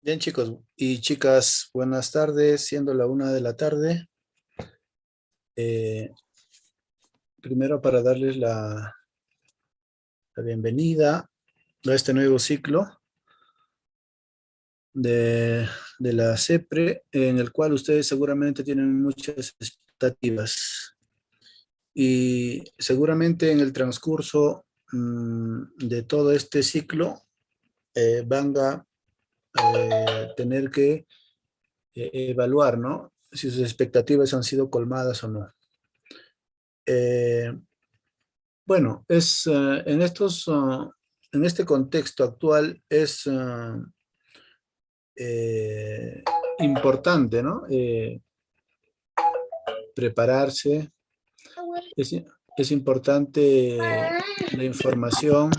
Bien, chicos y chicas, buenas tardes, siendo la 1 de la tarde. Primero para darles la bienvenida a este nuevo ciclo de la CEPRE, en el cual ustedes seguramente tienen muchas expectativas. Y seguramente en el transcurso de todo este ciclo van a tener que evaluar, ¿no? Si sus expectativas han sido colmadas o no. Eh, bueno, en este contexto actual es eh, importante, ¿no? Prepararse, es, es importante la información,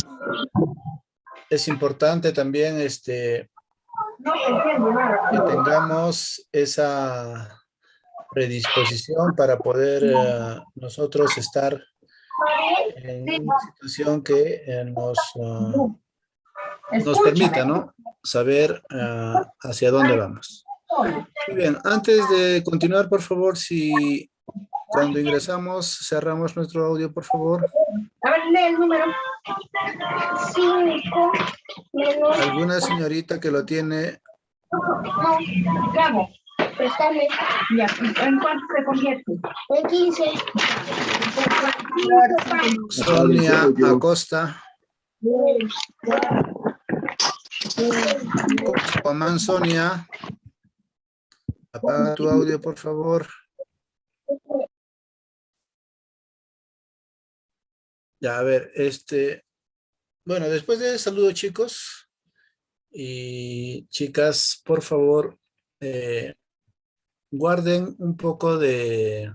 es importante también que tengamos esa predisposición para poder nosotros estar en una situación que nos permita, ¿no? Saber hacia dónde vamos. Muy bien, antes de continuar, por favor, si cuando ingresamos cerramos nuestro audio, por favor. A ver, lee el número. 5 menos... ¿Alguna señorita que lo tiene? No, Gabo, préstame. Ya, ¿en cuánto se convierte? En 15. Sonia Acosta. Juan Sonia. Apaga tu audio, por favor. Ya, a ver, bueno, después de saludo, chicos y chicas, por favor, guarden un poco de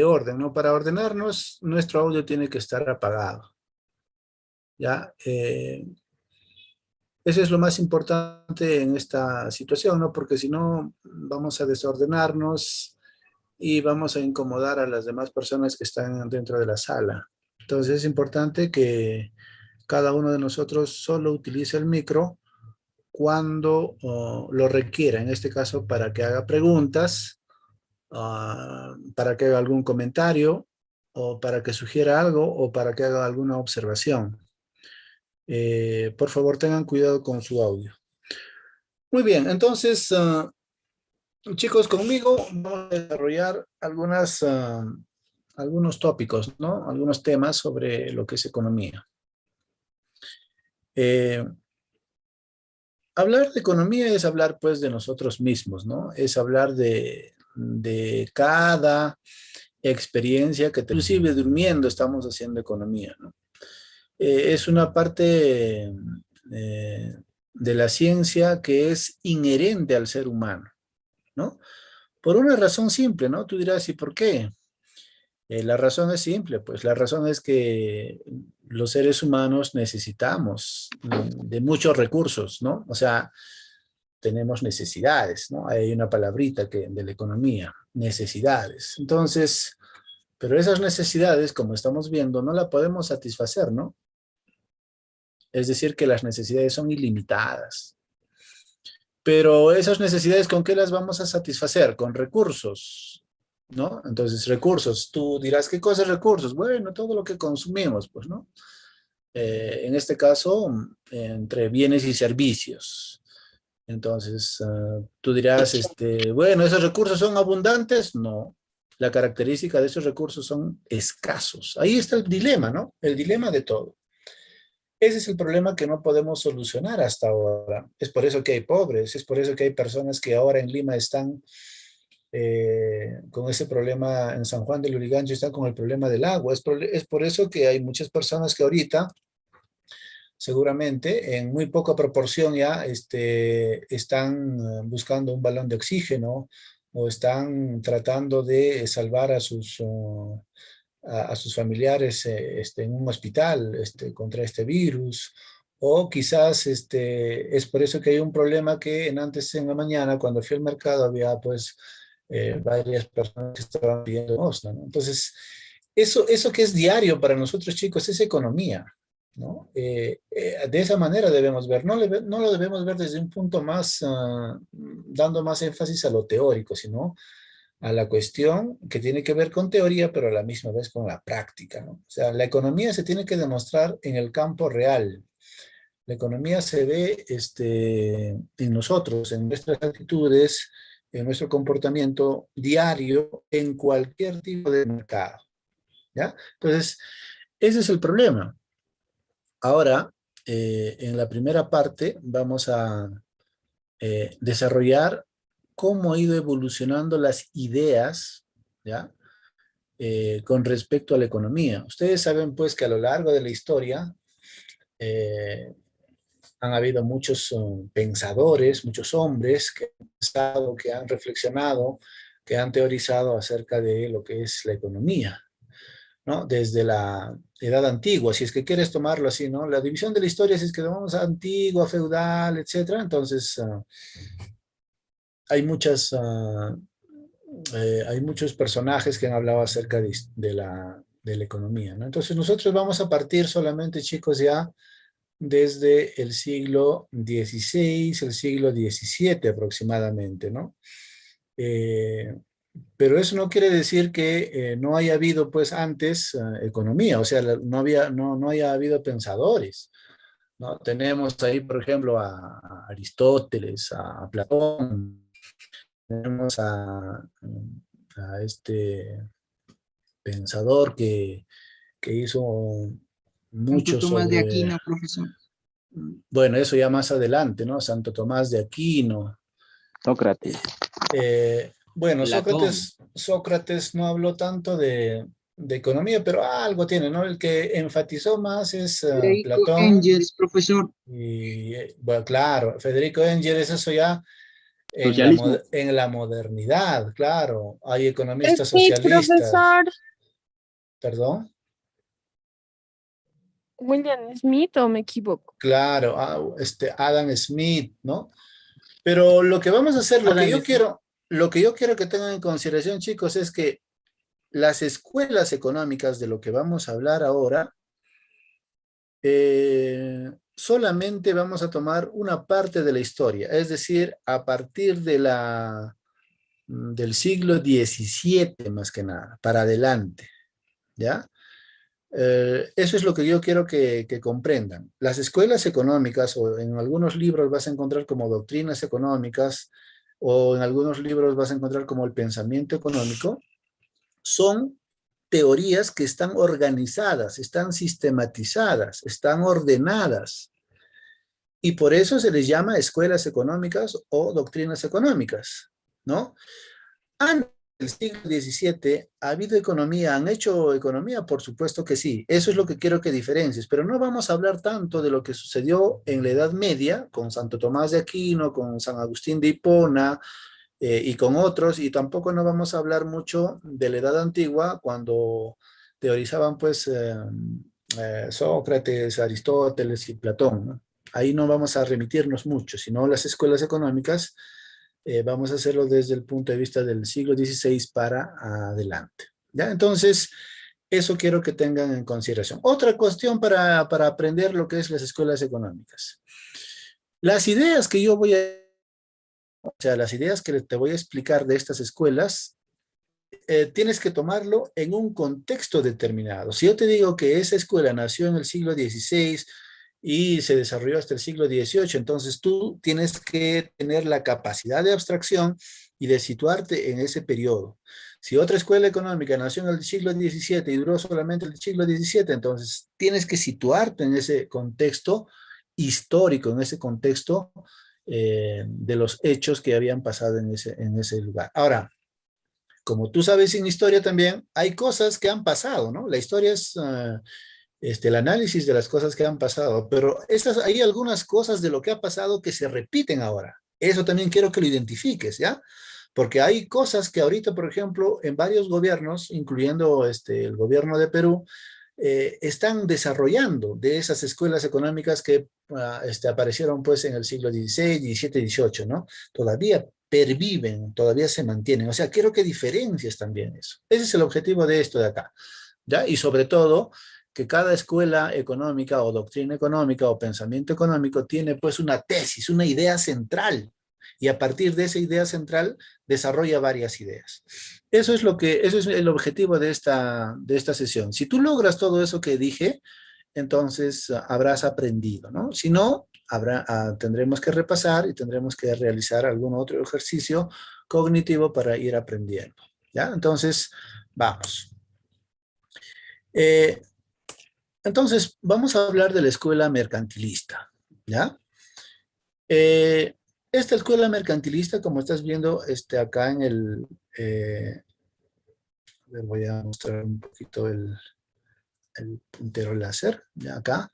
orden, ¿no? Para ordenarnos, nuestro audio tiene que estar apagado, ¿ya? Eso es lo más importante en esta situación, ¿no? Porque si no, vamos a desordenarnos y vamos a incomodar a las demás personas que están dentro de la sala. Entonces es importante que cada uno de nosotros solo utilice el micro cuando lo requiera, en este caso para que haga preguntas, para que haga algún comentario, o para que sugiera algo, o para que haga alguna observación. Por favor, tengan cuidado con su audio. Muy bien, entonces, chicos, conmigo vamos a desarrollar algunos tópicos, ¿no? Algunos temas sobre lo que es economía. Hablar de economía es hablar, pues, de nosotros mismos, ¿no? Es hablar de cada experiencia que inclusive durmiendo estamos haciendo economía, ¿no? Es una parte de la ciencia que es inherente al ser humano, ¿no? Por una razón simple, ¿no? Tú dirás, ¿y por qué? La razón es simple, pues la razón es que los seres humanos necesitamos de muchos recursos, ¿no? O sea, tenemos necesidades, ¿no? Hay una palabrita de la economía, necesidades. Entonces, pero esas necesidades, como estamos viendo, no la podemos satisfacer, ¿no? Es decir, que las necesidades son ilimitadas. Pero esas necesidades, ¿con qué las vamos a satisfacer? Con recursos, ¿no? Entonces, recursos. Tú dirás, ¿qué cosa es recursos? Bueno, todo lo que consumimos, pues, ¿no? En este caso, entre bienes y servicios. Entonces, tú dirás, bueno, ¿esos recursos son abundantes? No. La característica de esos recursos son escasos. Ahí está el dilema, ¿no? El dilema de todo. Ese es el problema que no podemos solucionar hasta ahora. Es por eso que hay pobres, es por eso que hay personas que ahora en Lima están con ese problema, en San Juan del Lurigancho están con el problema del agua. Es por eso que hay muchas personas que ahorita, seguramente, en muy poca proporción ya están buscando un balón de oxígeno o están tratando de salvar a sus familiares en un hospital contra este virus, o quizás es por eso que hay un problema que antes en la mañana, cuando fui al mercado, había pues varias personas que estaban pidiendo limosna, ¿no? Entonces, eso que es diario para nosotros, chicos, es economía. ¿no? De esa manera debemos ver, no lo debemos ver desde un punto más, dando más énfasis a lo teórico, sino a la cuestión que tiene que ver con teoría, pero a la misma vez con la práctica, ¿no? O sea, la economía se tiene que demostrar en el campo real. La economía se ve en nosotros, en nuestras actitudes, en nuestro comportamiento diario, en cualquier tipo de mercado, ¿ya? Entonces, ese es el problema. Ahora, en la primera parte vamos a desarrollar cómo ha ido evolucionando las ideas, ¿ya? Con respecto a la economía. Ustedes saben, pues, que a lo largo de la historia eh, han habido muchos pensadores, muchos hombres que han pensado, que han reflexionado, que han teorizado acerca de lo que es la economía, ¿no? Desde la edad antigua, si es que quieres tomarlo así, ¿no? La división de la historia, si es que vamos a antigua, feudal, etcétera, entonces hay hay muchos personajes que han hablado acerca de la economía, ¿no? Entonces nosotros vamos a partir solamente, chicos, ya desde el siglo XVI, el siglo XVII aproximadamente, ¿no? Eh, pero eso no quiere decir que no haya habido, pues, antes economía, o sea, no haya habido pensadores, ¿no? Tenemos ahí, por ejemplo, a Aristóteles, a Platón, tenemos a este pensador que hizo Santo mucho Tomás de sobre, Aquino, profesor. bueno, eso ya más adelante, ¿no? Santo Tomás de Aquino. Sócrates. Bueno, Platón. Sócrates no habló tanto de economía, pero algo tiene, ¿no? El que enfatizó más es Federico Platón Engels, profesor. y, bueno, claro, Federico Engels, eso ya Socialismo. en la modernidad, claro. Hay economistas Smith, socialistas, profesor. perdón. William Smith, ¿o me equivoco? Claro, Adam Smith, ¿no? Pero lo que vamos a hacer, Adam Smith. lo que yo quiero que tengan en consideración, chicos, es que las escuelas económicas de lo que vamos a hablar ahora, solamente vamos a tomar una parte de la historia, es decir, a partir del siglo XVII más que nada, para adelante, ¿ya? Eso es lo que yo quiero que comprendan. Las escuelas económicas, o en algunos libros vas a encontrar como doctrinas económicas, o en algunos libros vas a encontrar como el pensamiento económico, son teorías que están organizadas, están sistematizadas, están ordenadas. Y por eso se les llama escuelas económicas o doctrinas económicas, ¿no? Antes del siglo XVII, ¿ha habido economía? ¿Han hecho economía? Por supuesto que sí. Eso es lo que quiero que diferencies. Pero no vamos a hablar tanto de lo que sucedió en la Edad Media, con Santo Tomás de Aquino, con San Agustín de Hipona, y con otros, y tampoco no vamos a hablar mucho de la Edad Antigua, cuando teorizaban pues Sócrates, Aristóteles y Platón, ¿no? Ahí no vamos a remitirnos mucho, sino las escuelas económicas vamos a hacerlo desde el punto de vista del siglo XVI para adelante. ¿Ya? Entonces, eso quiero que tengan en consideración. Otra cuestión para aprender lo que es las escuelas económicas. Las ideas que yo voy a, o sea, las ideas que te voy a explicar de estas escuelas, tienes que tomarlo en un contexto determinado. Si yo te digo que esa escuela nació en el siglo XVI y se desarrolló hasta el siglo XVIII, entonces tú tienes que tener la capacidad de abstracción y de situarte en ese periodo. Si otra escuela económica nació en el siglo XVII y duró solamente el siglo XVII, entonces tienes que situarte en ese contexto histórico, en ese contexto de los hechos que habían pasado en ese lugar. Ahora, como tú sabes en historia también, hay cosas que han pasado, ¿no? La historia es el análisis de las cosas que han pasado, pero hay algunas cosas de lo que ha pasado que se repiten ahora. Eso también quiero que lo identifiques, ¿ya? Porque hay cosas que ahorita, por ejemplo, en varios gobiernos, incluyendo el gobierno de Perú, están desarrollando de esas escuelas económicas que aparecieron pues en el siglo XVI, XVII, XVIII, ¿no? Todavía perviven, todavía se mantienen. O sea, quiero que diferencies también eso. Ese es el objetivo de esto de acá, ¿ya? Y sobre todo, que cada escuela económica o doctrina económica o pensamiento económico tiene pues una tesis, una idea central, y a partir de esa idea central desarrolla varias ideas. Eso es el objetivo de esta sesión. Si tú logras todo eso que dije, entonces habrás aprendido, ¿no? Si no, tendremos que repasar y tendremos que realizar algún otro ejercicio cognitivo para ir aprendiendo, ¿ya? Entonces, vamos. Entonces, vamos a hablar de la escuela mercantilista, ¿ya? Esta escuela mercantilista, como estás viendo acá en el... a ver, voy a mostrar un poquito el puntero láser, ya acá.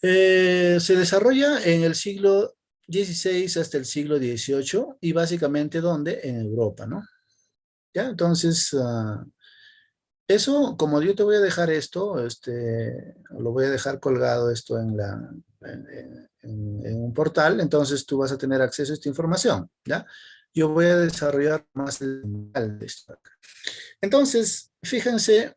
Se desarrolla en el siglo XVI hasta el siglo XVIII y básicamente, ¿dónde? En Europa, ¿no? ¿Ya? Entonces, eso, como yo te voy a dejar esto, lo voy a dejar colgado esto en un portal, entonces tú vas a tener acceso a esta información, ¿ya? Yo voy a desarrollar más el de esto acá. Entonces, fíjense,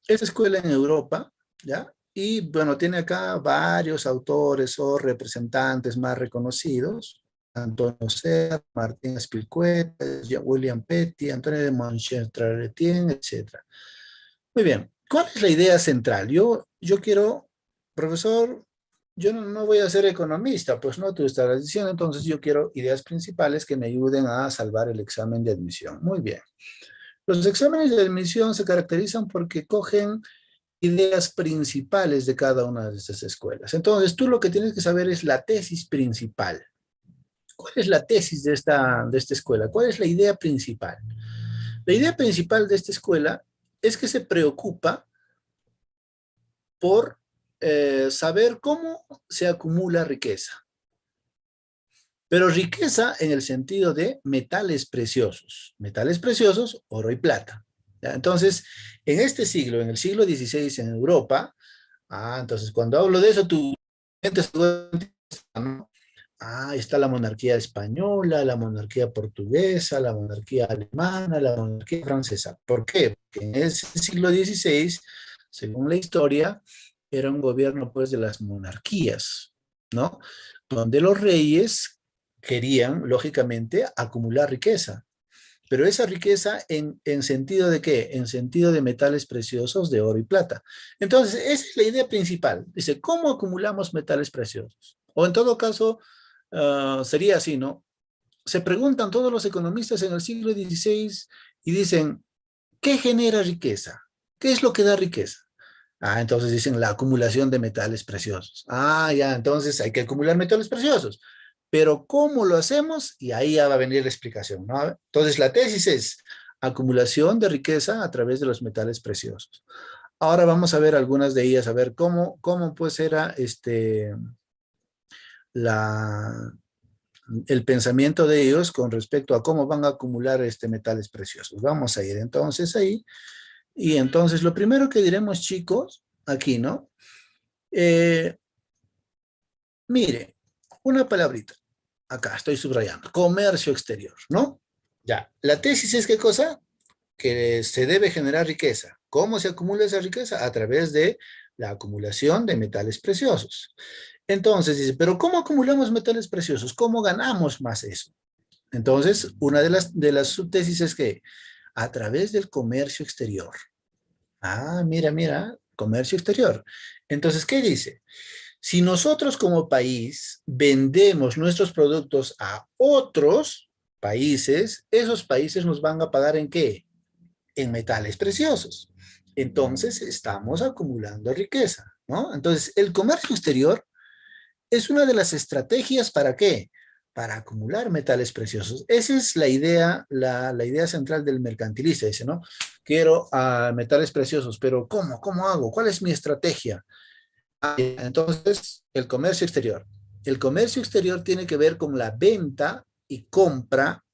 esta escuela en Europa, ¿ya? Y bueno, tiene acá varios autores o representantes más reconocidos: Antonio Serra, Martín Spilcueta, William Petty, Antonio de Montchalin, etc. Muy bien, ¿cuál es la idea central? Yo quiero, profesor, yo no voy a ser economista, pues no, tú estarás diciendo, entonces yo quiero ideas principales que me ayuden a salvar el examen de admisión. Muy bien. Los exámenes de admisión se caracterizan porque cogen ideas principales de cada una de estas escuelas. Entonces, tú lo que tienes que saber es la tesis principal. ¿Cuál es la tesis de esta escuela? ¿Cuál es la idea principal? La idea principal de esta escuela es que se preocupa por saber cómo se acumula riqueza. Pero riqueza en el sentido de metales preciosos. Metales preciosos, oro y plata. ¿Ya? Entonces, en este siglo, en el siglo XVI en Europa, entonces cuando hablo de eso, tu mente se duele, ¿no? Está la monarquía española, la monarquía portuguesa, la monarquía alemana, la monarquía francesa. ¿Por qué? Porque en ese siglo XVI, según la historia, era un gobierno pues de las monarquías, ¿no? Donde los reyes querían, lógicamente, acumular riqueza. Pero esa riqueza en sentido de ¿qué? En sentido de metales preciosos de oro y plata. Entonces, esa es la idea principal. Dice, ¿cómo acumulamos metales preciosos? O en todo caso, sería así, ¿no? Se preguntan todos los economistas en el siglo XVI y dicen, ¿qué genera riqueza? ¿Qué es lo que da riqueza? Entonces dicen la acumulación de metales preciosos. Ya, entonces hay que acumular metales preciosos. Pero ¿cómo lo hacemos? Y ahí ya va a venir la explicación, ¿no? Entonces la tesis es acumulación de riqueza a través de los metales preciosos. Ahora vamos a ver algunas de ellas, a ver cómo pues era el pensamiento de ellos con respecto a cómo van a acumular metales preciosos. Vamos a ir entonces ahí. Y entonces lo primero que diremos, chicos, aquí, ¿no? Mire, una palabrita. Acá estoy subrayando. Comercio exterior, ¿no? Ya. La tesis es ¿qué cosa? Que se debe generar riqueza. ¿Cómo se acumula esa riqueza? A través de la acumulación de metales preciosos. Entonces dice, ¿pero cómo acumulamos metales preciosos? ¿Cómo ganamos más eso? Entonces, una de las subtesis es que a través del comercio exterior. Mira, comercio exterior. Entonces, ¿qué dice? Si nosotros como país vendemos nuestros productos a otros países, esos países nos van a pagar ¿en qué? En metales preciosos. Entonces, estamos acumulando riqueza, ¿no? Entonces, el comercio exterior es una de las estrategias ¿para qué? Para acumular metales preciosos. Esa es la idea, la idea central del mercantilista. Dice, ¿no? Quiero metales preciosos, pero ¿cómo? ¿Cómo hago? ¿Cuál es mi estrategia? Entonces, el comercio exterior. El comercio exterior tiene que ver con la venta y compra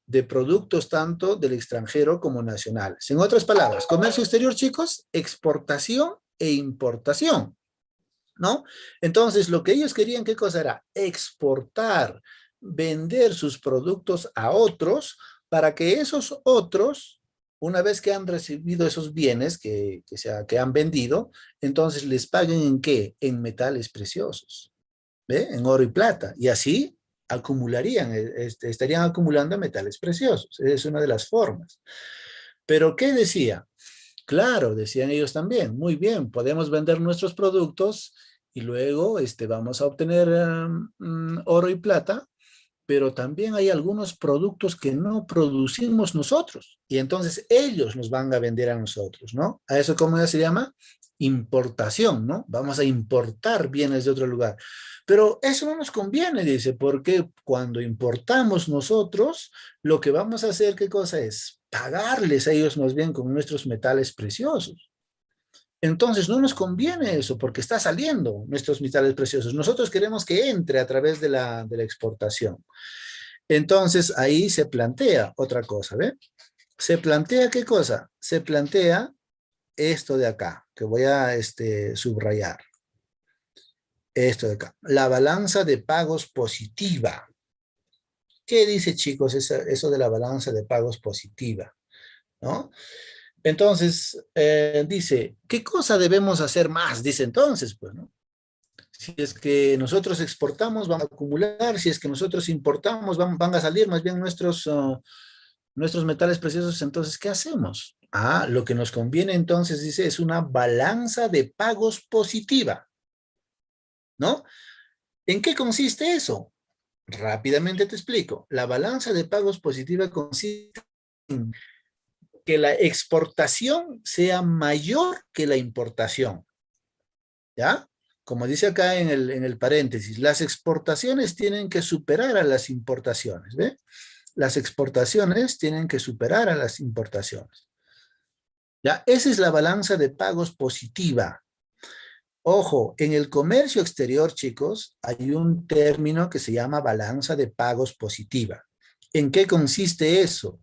de productos tanto del extranjero como nacionales. En otras palabras, comercio exterior, chicos, exportación e importación, ¿no? Entonces, lo que ellos querían, ¿qué cosa era? Exportar, vender sus productos a otros para que esos otros una vez que han recibido esos bienes que han vendido, entonces les paguen ¿en qué? En metales preciosos, ¿ve? En oro y plata. Y así acumularían, estarían acumulando metales preciosos. Esa es una de las formas. Pero ¿qué decía? Claro, decían ellos también, muy bien, podemos vender nuestros productos y luego vamos a obtener oro y plata, pero también hay algunos productos que no producimos nosotros y entonces ellos nos van a vender a nosotros, ¿no? A eso, ¿cómo se llama? Importación, ¿no? Vamos a importar bienes de otro lugar. Pero eso no nos conviene, dice, porque cuando importamos nosotros, lo que vamos a hacer, ¿qué cosa es? Pagarles a ellos más bien con nuestros metales preciosos. Entonces no nos conviene eso porque está saliendo nuestros metales preciosos. Nosotros queremos que entre a través de la exportación. Entonces ahí se plantea otra cosa, ¿ve? Se plantea ¿qué cosa? Se plantea esto de acá, que voy a subrayar. Esto de acá. La balanza de pagos positiva. ¿Qué dice, chicos, eso de la balanza de pagos positiva? ¿No? Entonces, dice, ¿qué cosa debemos hacer más? Dice entonces, pues, ¿no? Si es que nosotros exportamos, vamos a acumular. Si es que nosotros importamos, van a salir más bien nuestros metales preciosos. Entonces, ¿qué hacemos? Ah, lo que nos conviene entonces, dice, es una balanza de pagos positiva, ¿no? ¿En qué consiste eso? Rápidamente te explico. La balanza de pagos positiva consiste en que la exportación sea mayor que la importación, ¿ya? Como dice acá en el paréntesis, las exportaciones tienen que superar a las importaciones, ¿ve? Las exportaciones tienen que superar a las importaciones. ¿Ya? Esa es la balanza de pagos positiva. Ojo, en el comercio exterior, chicos, hay un término que se llama balanza de pagos positiva. ¿En qué consiste eso?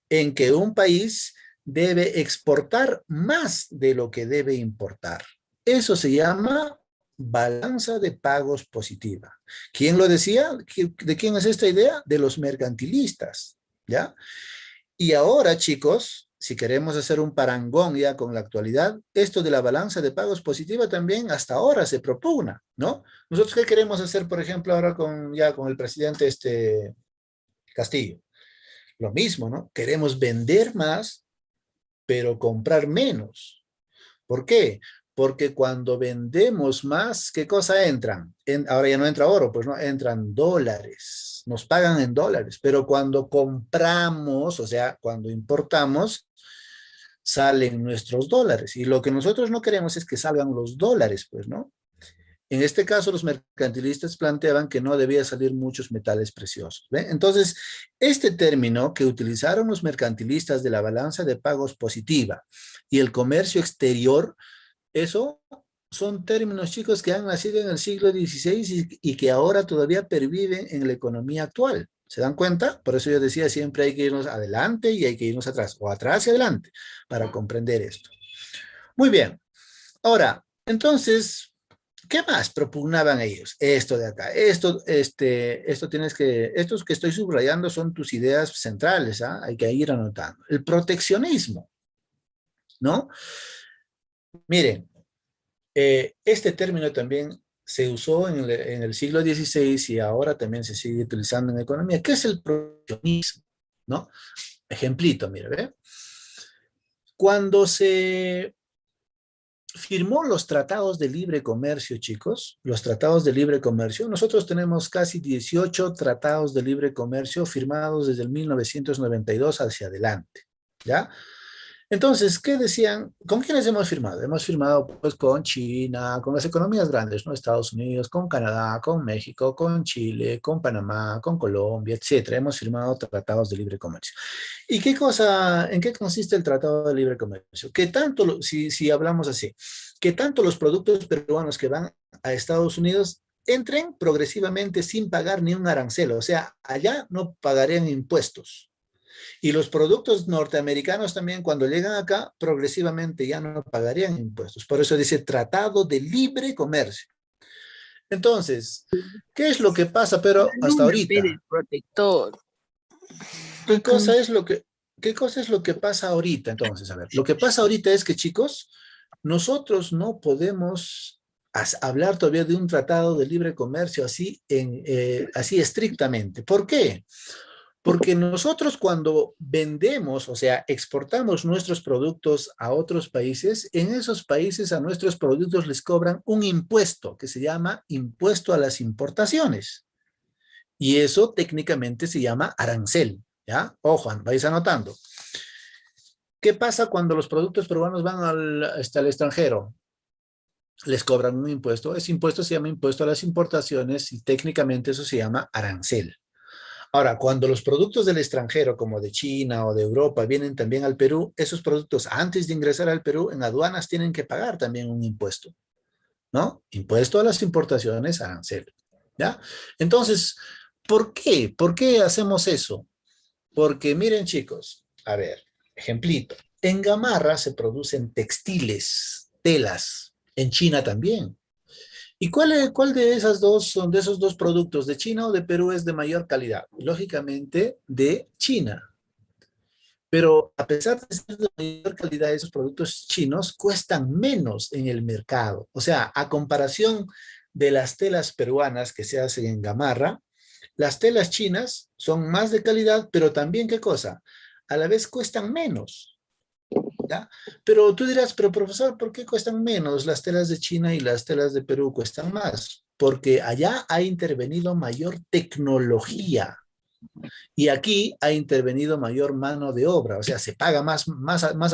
En que un país debe exportar más de lo que debe importar. Eso se llama balanza de pagos positiva. ¿Quién lo decía? ¿De quién es esta idea? De los mercantilistas, ¿ya? Y ahora, chicos, si queremos hacer un parangón ya con la actualidad, esto de la balanza de pagos positiva también hasta ahora se propugna, ¿no? Nosotros, ¿qué queremos hacer, por ejemplo, ahora con el presidente Castillo? Lo mismo, ¿no? Queremos vender más, pero comprar menos. ¿Por qué? Porque cuando vendemos más, ¿qué cosa entran? Ahora ya no entra oro, pues no, entran dólares. Nos pagan en dólares. Pero cuando compramos, o sea, cuando importamos, salen nuestros dólares. Y lo que nosotros no queremos es que salgan los dólares, pues, ¿no? En este caso, los mercantilistas planteaban que no debía salir muchos metales preciosos, ¿ve? Entonces, este término que utilizaron los mercantilistas de la balanza de pagos positiva y el comercio exterior, eso son términos, chicos, que han nacido en el siglo XVI y que ahora todavía perviven en la economía actual. ¿Se dan cuenta? Por eso yo decía, siempre hay que irnos adelante y hay que irnos atrás, o atrás y adelante, para comprender esto. Muy bien. Ahora, entonces, ¿qué más propugnaban ellos? Esto de acá. Estos que estoy subrayando son tus ideas centrales, ¿ah? Hay que ir anotando. El proteccionismo, ¿no? Miren, este término también se usó en el siglo XVI y ahora también se sigue utilizando en economía. ¿Qué es el proteccionismo? ¿No? Ejemplito, mire, ¿ve? Cuando se firmó los tratados de libre comercio, chicos, los tratados de libre comercio. Nosotros tenemos casi 18 tratados de libre comercio firmados desde el 1992 hacia adelante, ¿ya? Entonces, ¿qué decían? ¿Con quiénes hemos firmado? Hemos firmado pues con China, con las economías grandes, ¿no? Estados Unidos, con Canadá, con México, con Chile, con Panamá, con Colombia, etcétera. Hemos firmado tratados de libre comercio. ¿Y en qué consiste el Tratado de Libre Comercio? Que tanto, si hablamos así, que tanto los productos peruanos que van a Estados Unidos entren progresivamente sin pagar ni un arancel, o sea, allá no pagarían impuestos. Y los productos norteamericanos también, cuando llegan acá, progresivamente ya no pagarían impuestos. Por eso dice Tratado de Libre Comercio. Entonces, ¿qué es lo que pasa? Pero hasta ahorita, Protector. ¿qué cosa es lo que... ¿qué cosa es lo que pasa ahorita? Entonces, a ver, lo que pasa ahorita es que, chicos, nosotros no podemos hablar todavía de un tratado de libre comercio así, así estrictamente. ¿Por qué? Porque nosotros cuando vendemos, o sea, exportamos nuestros productos a otros países, en esos países a nuestros productos les cobran un impuesto que se llama impuesto a las importaciones. Y eso técnicamente se llama arancel, ¿ya? Ojo, vais anotando. ¿Qué pasa cuando los productos peruanos van al extranjero? Les cobran un impuesto. Ese impuesto se llama impuesto a las importaciones y técnicamente eso se llama arancel. Ahora, cuando los productos del extranjero, como de China o de Europa, vienen también al Perú, esos productos antes de ingresar al Perú, en aduanas tienen que pagar también un impuesto, ¿no? Impuesto a las importaciones, arancel, ¿ya? Entonces, ¿por qué? ¿Por qué hacemos eso? Porque miren, chicos, a ver, ejemplito. En Gamarra se producen textiles, telas, en China también. ¿Y cuál de esas dos son de esos dos productos, de China o de Perú, es de mayor calidad? Lógicamente, de China. Pero a pesar de ser de mayor calidad, esos productos chinos cuestan menos en el mercado. O sea, a comparación de las telas peruanas que se hacen en Gamarra, las telas chinas son más de calidad, pero también, ¿qué cosa? A la vez cuestan menos. ¿Ya? Pero tú dirás, pero profesor, ¿por qué cuestan menos las telas de China y las telas de Perú cuestan más? Porque allá ha intervenido mayor tecnología y aquí ha intervenido mayor mano de obra, o sea, se paga más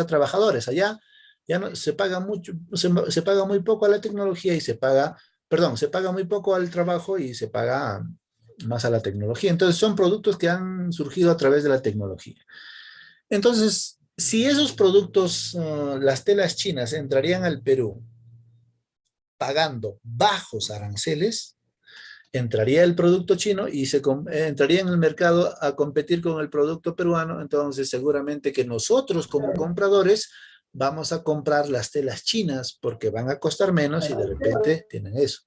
a trabajadores. Allá ya no se paga mucho, se paga muy poco a la tecnología y se paga, perdón, se paga muy poco al trabajo y se paga más a la tecnología. Entonces son productos que han surgido a través de la tecnología. Entonces, si esos productos, las telas chinas, entrarían al Perú pagando bajos aranceles, entraría el producto chino y entraría en el mercado a competir con el producto peruano. Entonces, seguramente que nosotros como compradores vamos a comprar las telas chinas porque van a costar menos y de repente tienen eso.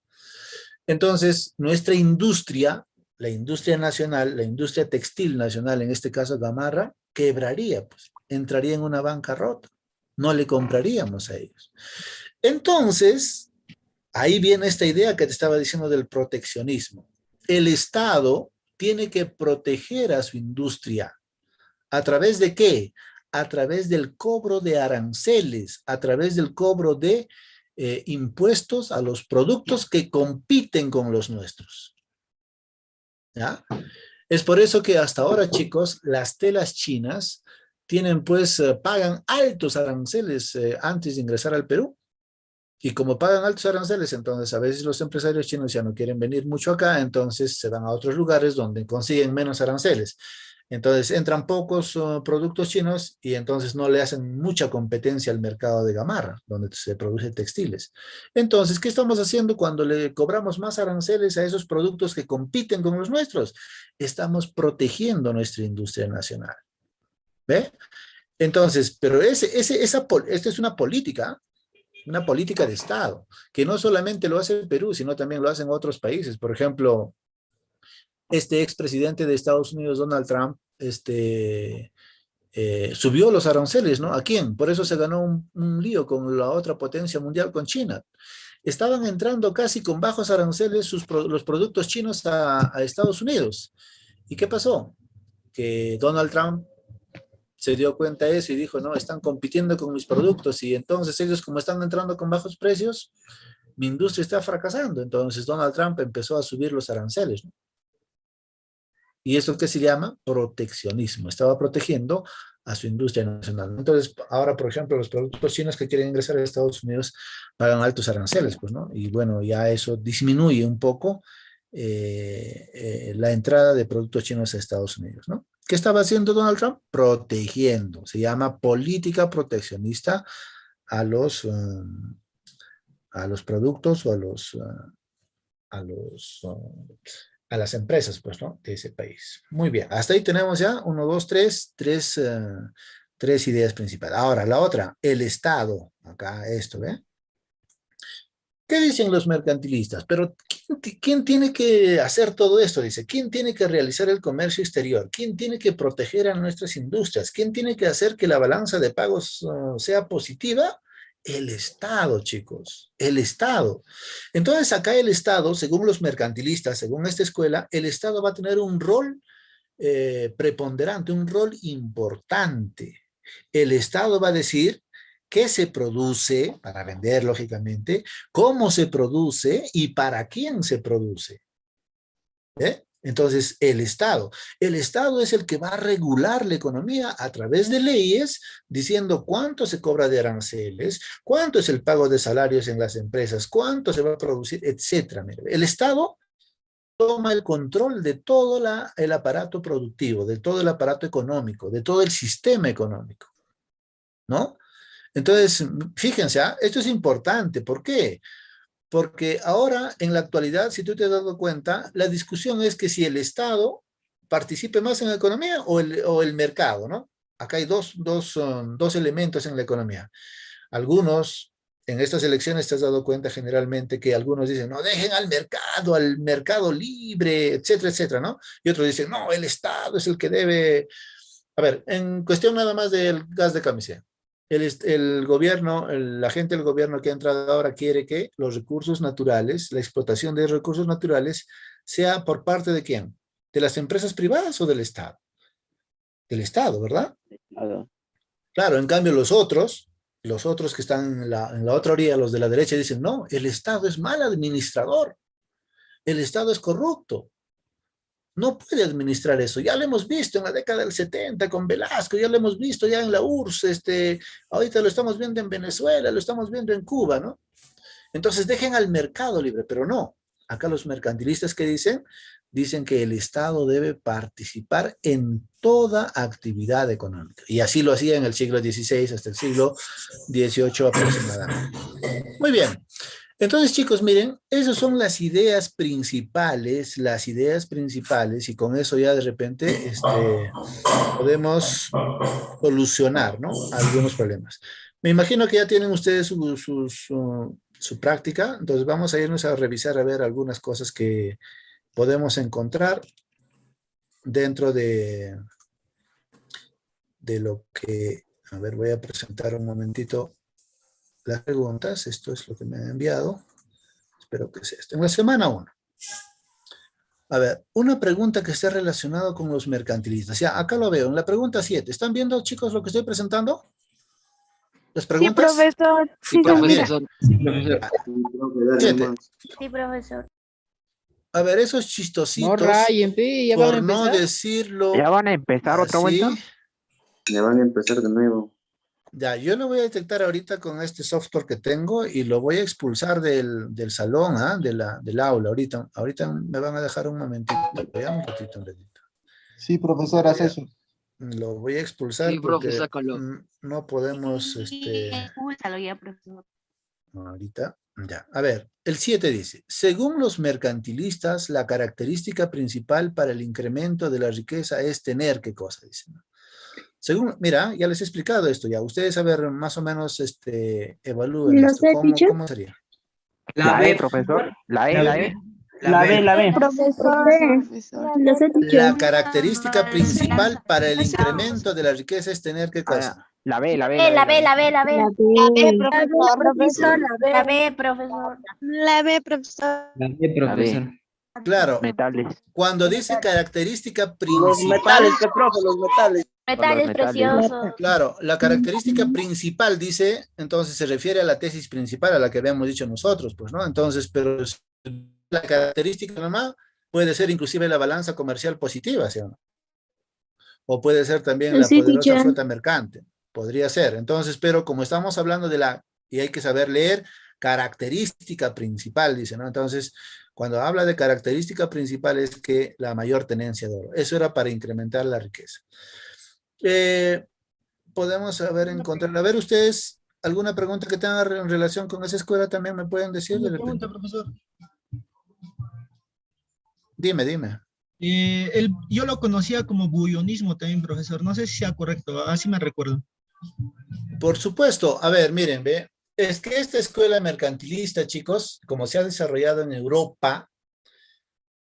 Entonces, nuestra industria, la industria nacional, la industria textil nacional, en este caso Gamarra, quebraría, pues, entraría en una bancarrota. No le compraríamos a ellos. Entonces, ahí viene esta idea que te estaba diciendo del proteccionismo. El Estado tiene que proteger a su industria. ¿A través de qué? A través del cobro de aranceles, a través del cobro de impuestos a los productos que compiten con los nuestros. ¿Ya? Es por eso que hasta ahora, chicos, las telas chinas tienen, pues, pagan altos aranceles antes de ingresar al Perú. Y como pagan altos aranceles, entonces a veces los empresarios chinos ya no quieren venir mucho acá, entonces se van a otros lugares donde consiguen menos aranceles. Entonces entran pocos productos chinos y entonces no le hacen mucha competencia al mercado de Gamarra, donde se producen textiles. Entonces, ¿qué estamos haciendo cuando le cobramos más aranceles a esos productos que compiten con los nuestros? Estamos protegiendo nuestra industria nacional. ¿Ve? Entonces, pero esta es una política de Estado, que no solamente lo hace Perú, sino también lo hacen otros países. Por ejemplo, este expresidente de Estados Unidos, Donald Trump, subió los aranceles, ¿no? ¿A quién? Por eso se ganó un lío con la otra potencia mundial, con China. Estaban entrando casi con bajos aranceles los productos chinos a Estados Unidos. ¿Y qué pasó? Que Donald Trump se dio cuenta de eso y dijo, no, están compitiendo con mis productos y entonces ellos como están entrando con bajos precios, mi industria está fracasando. Entonces Donald Trump empezó a subir los aranceles, ¿no? ¿Y eso qué se llama? Proteccionismo. Estaba protegiendo a su industria nacional. Entonces, ahora, por ejemplo, los productos chinos que quieren ingresar a Estados Unidos pagan altos aranceles, pues, ¿no? Y bueno, ya eso disminuye un poco la entrada de productos chinos a Estados Unidos, ¿no? ¿Qué estaba haciendo Donald Trump? Protegiendo. Se llama política proteccionista a los productos o a los, a las empresas, pues, ¿no? De ese país. Muy bien. Hasta ahí tenemos ya uno, dos, tres ideas principales. Ahora, la otra, el Estado. Acá esto, ¿ve? ¿Qué dicen los mercantilistas? Pero ¿quién tiene que hacer todo esto? Dice, ¿quién tiene que realizar el comercio exterior? ¿Quién tiene que proteger a nuestras industrias? ¿Quién tiene que hacer que la balanza de pagos sea positiva? El Estado, chicos, el Estado. Entonces acá el Estado, según los mercantilistas, según esta escuela, el Estado va a tener un rol preponderante, un rol importante. El Estado va a decir qué se produce para vender, lógicamente, cómo se produce y para quién se produce. ¿Eh? Entonces, el Estado es el que va a regular la economía a través de leyes, diciendo cuánto se cobra de aranceles, cuánto es el pago de salarios en las empresas, cuánto se va a producir, etcétera. El Estado toma el control de todo el aparato productivo, de todo el aparato económico, de todo el sistema económico, ¿no? Entonces, fíjense, esto es importante. ¿Por qué? Porque ahora, en la actualidad, si tú te has dado cuenta, la discusión es que si el Estado participe más en la economía o el mercado, ¿no? Acá hay dos elementos en la economía. Algunos, en estas elecciones te has dado cuenta generalmente que algunos dicen, no, dejen al mercado libre, etcétera, etcétera, ¿no? Y otros dicen, no, el Estado es el que debe... A ver, en cuestión nada más del gas de camisea. El gobierno, la gente del gobierno que ha entrado ahora quiere que los recursos naturales, la explotación de recursos naturales, sea por parte de ¿quién? ¿De las empresas privadas o del Estado? Del Estado, ¿verdad? Claro, en cambio los otros que están en la otra orilla, los de la derecha, dicen, no, el Estado es mal administrador, el Estado es corrupto. No puede administrar eso. Ya lo hemos visto en la década del 70 con Velasco, ya lo hemos visto ya en la URSS, ahorita lo estamos viendo en Venezuela, lo estamos viendo en Cuba, ¿no? Entonces dejen al mercado libre, pero no. Acá los mercantilistas que dicen que el Estado debe participar en toda actividad económica. Y así lo hacía en el siglo XVI hasta el siglo XVIII aproximadamente. Muy bien. Entonces, chicos, miren, esas son las ideas principales, y con eso ya de repente podemos solucionar, ¿no? Algunos problemas. Me imagino que ya tienen ustedes su práctica, entonces vamos a irnos a revisar a ver algunas cosas que podemos encontrar dentro de lo que, a ver, voy a presentar un momentito las preguntas. Esto es lo que me han enviado. Espero que sea esto. En la semana 1. A ver, una pregunta que esté relacionada con los mercantilistas. Ya, acá lo veo. En la pregunta 7. ¿Están viendo, chicos, lo que estoy presentando? ¿Las Sí, preguntas? profesor. Sí, pues, se mira. Siete. Sí, profesor. A ver, esos No chistositos, rayen, pe, ya van a por no empezar. decirlo ¿Ya van a empezar otra así. vuelta? Ya van a empezar de nuevo. Ya, yo lo voy a detectar ahorita con este software que tengo y lo voy a expulsar del salón, del aula. Ahorita me van a dejar un momentito, ya, un ratito. Sí, profesor, haz eso. Lo voy a expulsar Sí, profe, porque sácalo. no podemos, Expúlsalo ya, profesor. ahorita, ya. A ver, el 7 dice, según los mercantilistas, la característica principal para el incremento de la riqueza es tener, ¿qué cosa? Dicen. Según, mira, ya les he explicado esto ya. Ustedes, a ver, más o menos, evalúen esto. ¿Cómo sería? La E, profesor. La E. La B. Profesor. La característica principal para el incremento de la riqueza es tener, ¿qué cosa? La B. La B, la B. La B, profesor. La B, profesor. La B, profesor. La B, profesor. Claro, Metales. cuando dice característica Los principal, metales, pe, profe, los metales. Metales metales. preciosos. claro, la característica principal dice, entonces se refiere a la tesis principal, a la que habíamos dicho nosotros, pues, ¿no? Entonces, pero la característica nomás puede ser inclusive la balanza comercial positiva, ¿sí o no? O puede ser también la poderosa flota mercante, podría ser. Entonces, pero como estamos hablando y hay que saber leer, característica principal, dice, ¿no? Entonces, cuando habla de característica principal es que la mayor tenencia de oro. Eso era para incrementar la riqueza. Podemos encontrar. A ver, ustedes, ¿alguna pregunta que tengan en relación con esa escuela también me pueden decir? De repente? Pregunta, profesor. Dime. Yo lo conocía como bullonismo también, profesor. No sé si sea correcto, así me recuerdo. Por supuesto. A ver, miren, ve. Es que esta escuela mercantilista, chicos, como se ha desarrollado en Europa,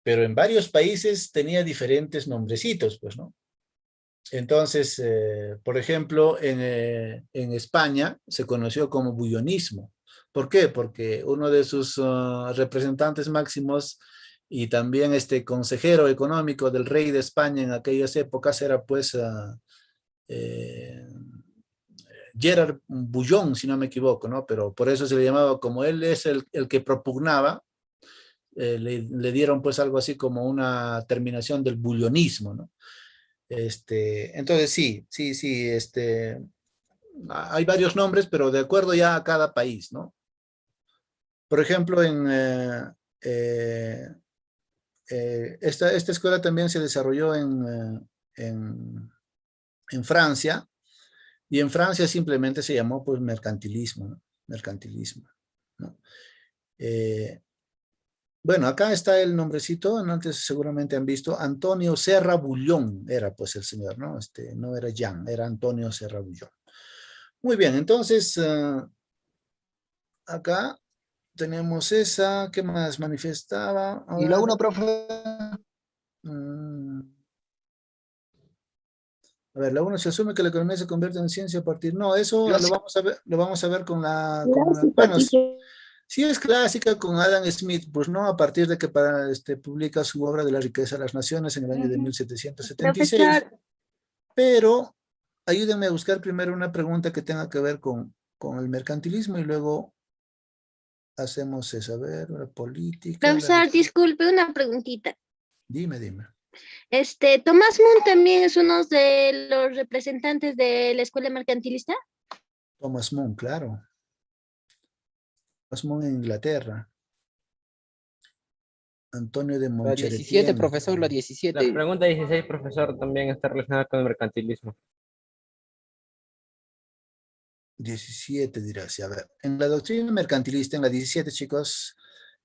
pero en varios países tenía diferentes nombrecitos, pues, ¿no? Entonces, por ejemplo, en España se conoció como bullonismo. ¿Por qué? Porque uno de sus representantes máximos y también consejero económico del rey de España en aquellas épocas era pues Gerard Bullón, si no me equivoco, ¿no? Pero por eso se le llamaba, como él es el que propugnaba, le dieron pues algo así como una terminación del bullonismo, ¿no? Entonces sí, hay varios nombres, pero de acuerdo ya a cada país, ¿no? Por ejemplo, esta escuela también se desarrolló en Francia, y en Francia simplemente se llamó pues mercantilismo, ¿no? Mercantilismo, ¿no? Bueno, acá está el nombrecito, antes seguramente han visto, Antonio Serra Bullón era pues el señor, ¿no? No era Jean, era Antonio Serra Bullón. Muy bien, entonces, acá tenemos esa, ¿qué más manifestaba? Y la 1, profe. A ver, la 1 se asume que la economía se convierte en ciencia a partir... No, eso lo vamos a ver con la... bueno, sí es clásica con Adam Smith, pues no, a partir de que publica su obra de la riqueza de las naciones en el año de 1776. Profesor. Pero ayúdenme a buscar primero una pregunta que tenga que ver con el mercantilismo y luego hacemos eso. A ver, la política. Profesor, disculpe, una preguntita. Dime. ¿Thomas Moon también es uno de los representantes de la escuela mercantilista? Thomas Moon, claro. Thomas Moon en Inglaterra. Antonio de La Moncheretier. 17, profesor, la 17. La pregunta 16, profesor, también está relacionada con el mercantilismo. 17 dirás, a ver. En la doctrina mercantilista, en la 17, chicos,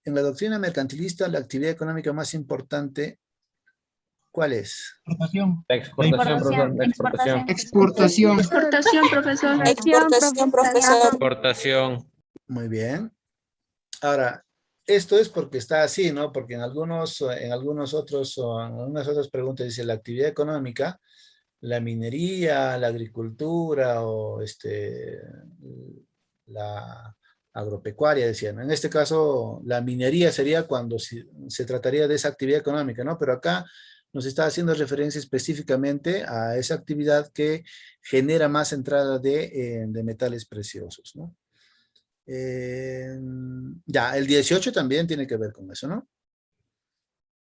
en la doctrina mercantilista, la actividad económica más importante, ¿cuál es? Exportación. La exportación, profesor. La exportación. Exportación. Exportación, profesor. Exportación, profesor. Exportación. Muy bien. Ahora, esto es porque está así, ¿no? Porque en algunas otras preguntas dice la actividad económica, la minería, la agricultura o la agropecuaria, decían. En este caso, la minería sería cuando se trataría de esa actividad económica, ¿no? Pero acá nos está haciendo referencia específicamente a esa actividad que genera más entrada de metales preciosos, ¿no? Ya, el 18 también tiene que ver con eso, ¿no?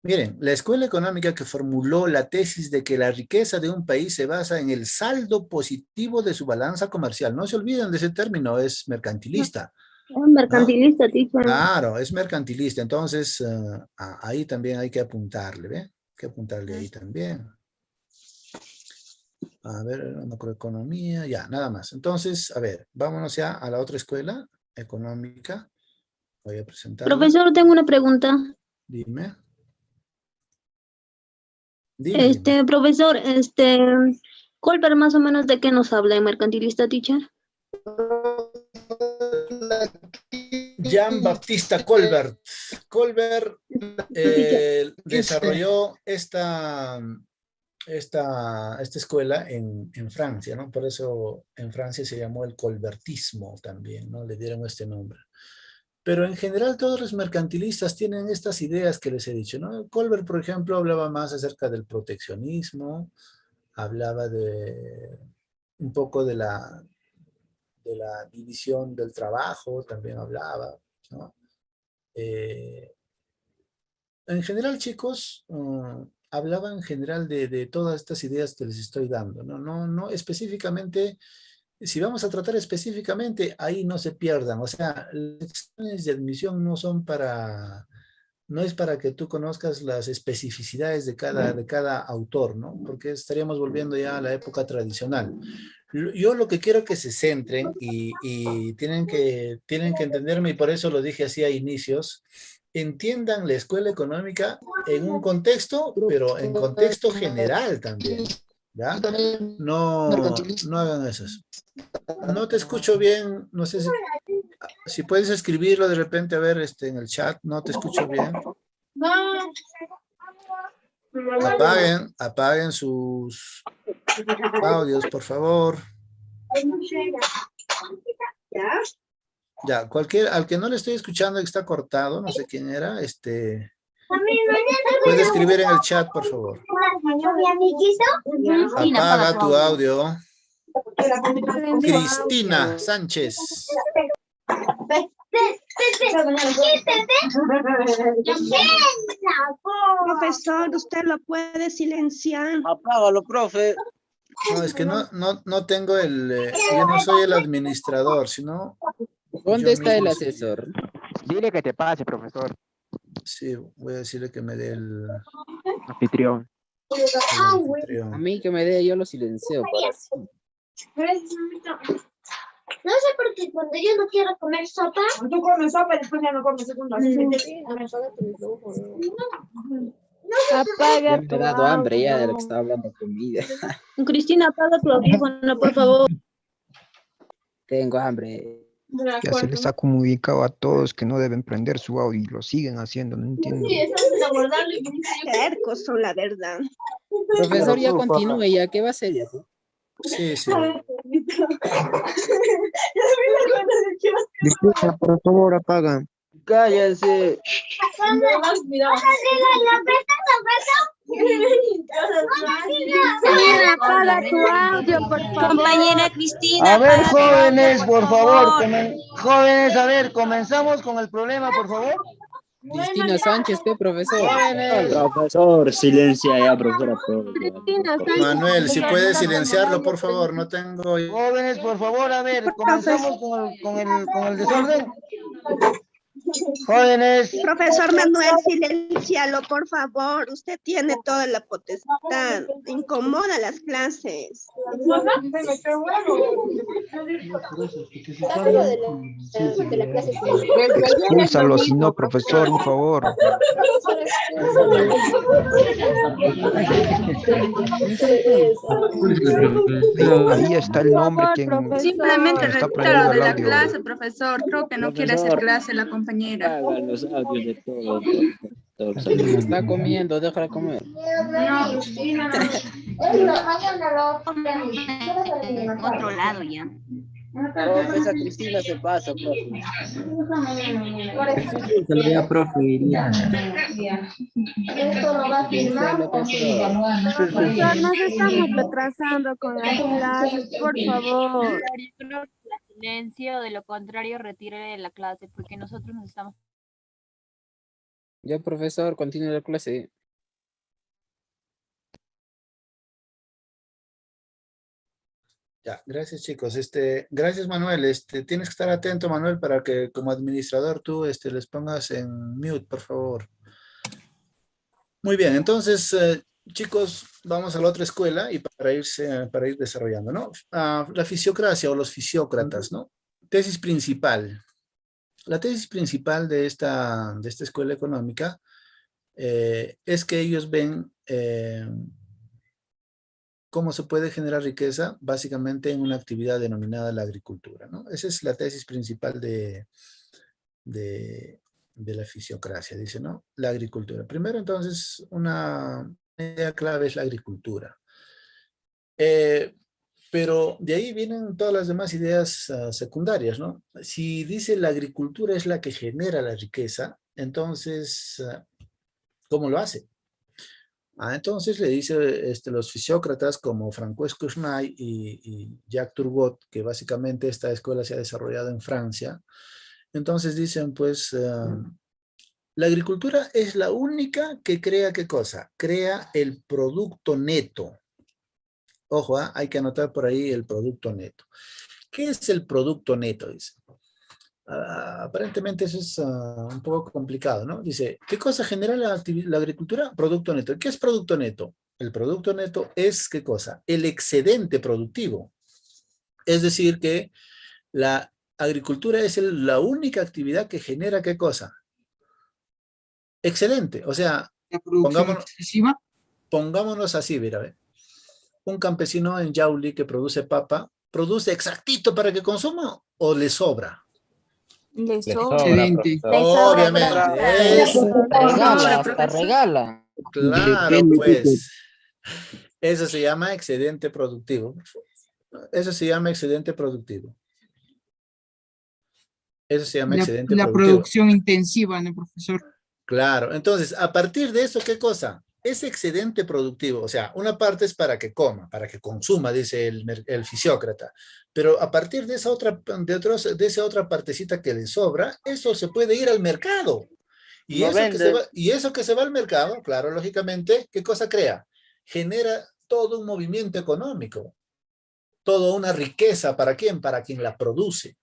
Miren, la escuela económica que formuló la tesis de que la riqueza de un país se basa en el saldo positivo de su balanza comercial. No se olviden de ese término, es mercantilista. Mercantilista, teacher. Claro, es mercantilista. Entonces, ahí también hay que apuntarle, ¿ve? Hay que apuntarle ahí también. A ver, macroeconomía, ya, nada más. Entonces, a ver, vámonos ya a la otra escuela económica. Voy a presentar. Profesor, tengo una pregunta. Dime. Profesor, Colbert más o menos de qué nos habla en mercantilista, teacher. Jean Baptista Colbert. Colbert desarrolló esta escuela en Francia, ¿no? Por eso en Francia se llamó el colbertismo también, ¿no? Le dieron este nombre. Pero en general todos los mercantilistas tienen estas ideas que les he dicho, ¿no? Colbert, por ejemplo, hablaba más acerca del proteccionismo, hablaba de un poco de la división del trabajo, también hablaba, ¿no? En general, chicos, hablaba en general de todas estas ideas que les estoy dando, ¿no? No específicamente. Si vamos a tratar específicamente, ahí no se pierdan. O sea, las exámenes de admisión no es para que tú conozcas las especificidades de cada autor, ¿no? Porque estaríamos volviendo ya a la época tradicional. Yo lo que quiero que se centren y tienen que entenderme, y por eso lo dije así a inicios, entiendan la escuela económica en un contexto, pero en contexto general también. ¿Ya? No hagan eso. No te escucho bien, no sé si... Si puedes escribirlo de repente, a ver, en el chat, no te escucho bien. Apaguen sus audios, por favor. Ya, al que no le estoy escuchando que está cortado, no sé quién era, puede escribir en el chat, por favor. Apaga tu audio. Cristina Sánchez. Profesor, usted lo puede silenciar. Apágalo, profe. No, es que no tengo yo no soy el administrador, sino... ¿Dónde está el asesor? Dile que te pase, profesor. Sí, voy a decirle que me dé el Anfitrión. A mí que me dé, yo lo silencio. No sé por qué cuando yo no quiero comer sopa. Tú comes sopa y después ya no comes segunda. Apaga Me ha dado hambre ya de lo que estaba hablando comida. Cristina, apaga tu audífono, por favor. Tengo hambre. Ya se les ha comunicado a todos que no deben prender su audio y lo siguen haciendo, no entiendo. Tercos son la verdad. Profesor, ya continúe ya. ¿Qué va a hacer ya? Sí. Disculpa, por favor, apaga. Cállense. Apaga tu audio, por favor. Compañera Cristina. A ver, jóvenes, por favor. Jóvenes, a ver, comenzamos con el problema, por favor. Cristina Sánchez, ¿qué profesor? Profesor, silencia ya, profesora. Cristina Sánchez. Manuel, si puedes silenciarlo, por favor, no tengo... Jóvenes, por favor, a ver, comenzamos con el desorden. Jóvenes. Profesor Manuel, silencialo, por favor. Usted tiene toda la potestad. Incomoda las clases. Expúlsalo, si no, profesor, por favor. Ahí está el nombre quien Simplemente está retíralo de prohibido el la audio. clase, profesor. Creo que no quiere hacer clase la compañera. Hagan los audios de todos. Está comiendo, déjala comer. Otro lado ya. Esa Cristina se pasa, profe. Profesor, nos estamos retrasando con las clases, por favor. Silencio, de lo contrario, retire la clase, porque nosotros nos estamos... Ya, profesor, continúe la clase. Ya, gracias chicos. Gracias Manuel. Tienes que estar atento, Manuel, para que como administrador tú les pongas en mute, por favor. Muy bien, entonces, chicos, vamos a la otra escuela y para ir desarrollando, ¿no? La fisiocracia o los fisiócratas, ¿no? Tesis principal. La tesis principal de esta escuela económica es que ellos ven cómo se puede generar riqueza básicamente en una actividad denominada la agricultura, ¿no? Esa es la tesis principal de la fisiocracia, dice, ¿no? La agricultura. Primero, entonces, una idea clave es la agricultura. Pero de ahí vienen todas las demás ideas secundarias, ¿no? Si dice la agricultura es la que genera la riqueza, entonces, ¿cómo lo hace? Entonces le dice los fisiócratas como Francois Cournay y Jacques Turgot, que básicamente esta escuela se ha desarrollado en Francia. Entonces dicen, pues, la agricultura es la única que crea, ¿qué cosa? Crea el producto neto. Ojo, hay que anotar por ahí el producto neto. ¿Qué es el producto neto? Dice. Aparentemente eso es un poco complicado, ¿no? Dice, ¿qué cosa genera la agricultura? Producto neto. ¿Qué es producto neto? El producto neto es, ¿qué cosa? El excedente productivo. Es decir, que la agricultura es la única actividad que genera, ¿qué cosa? Excedente. O sea, pongámonos así, mira, ¿ve? Un campesino en Yauli que produce papa, ¿produce exactito para que consuma o le sobra? Le sobra, Excedente. Obviamente. Regala, hasta regala. Claro, pues. Eso se llama excedente productivo. Eso se llama excedente productivo. Eso se llama excedente La productivo. producción intensiva, ¿no, profesor? Claro, entonces, a partir de eso, ¿qué cosa? Ese excedente productivo, o sea, una parte es para que coma, para que consuma, dice el fisiócrata, pero a partir de esa otra partecita que le sobra, eso se puede ir al mercado. Y eso que se va al mercado, claro, lógicamente, ¿qué cosa crea? Genera todo un movimiento económico, toda una riqueza, ¿para quién? Para quien la produce,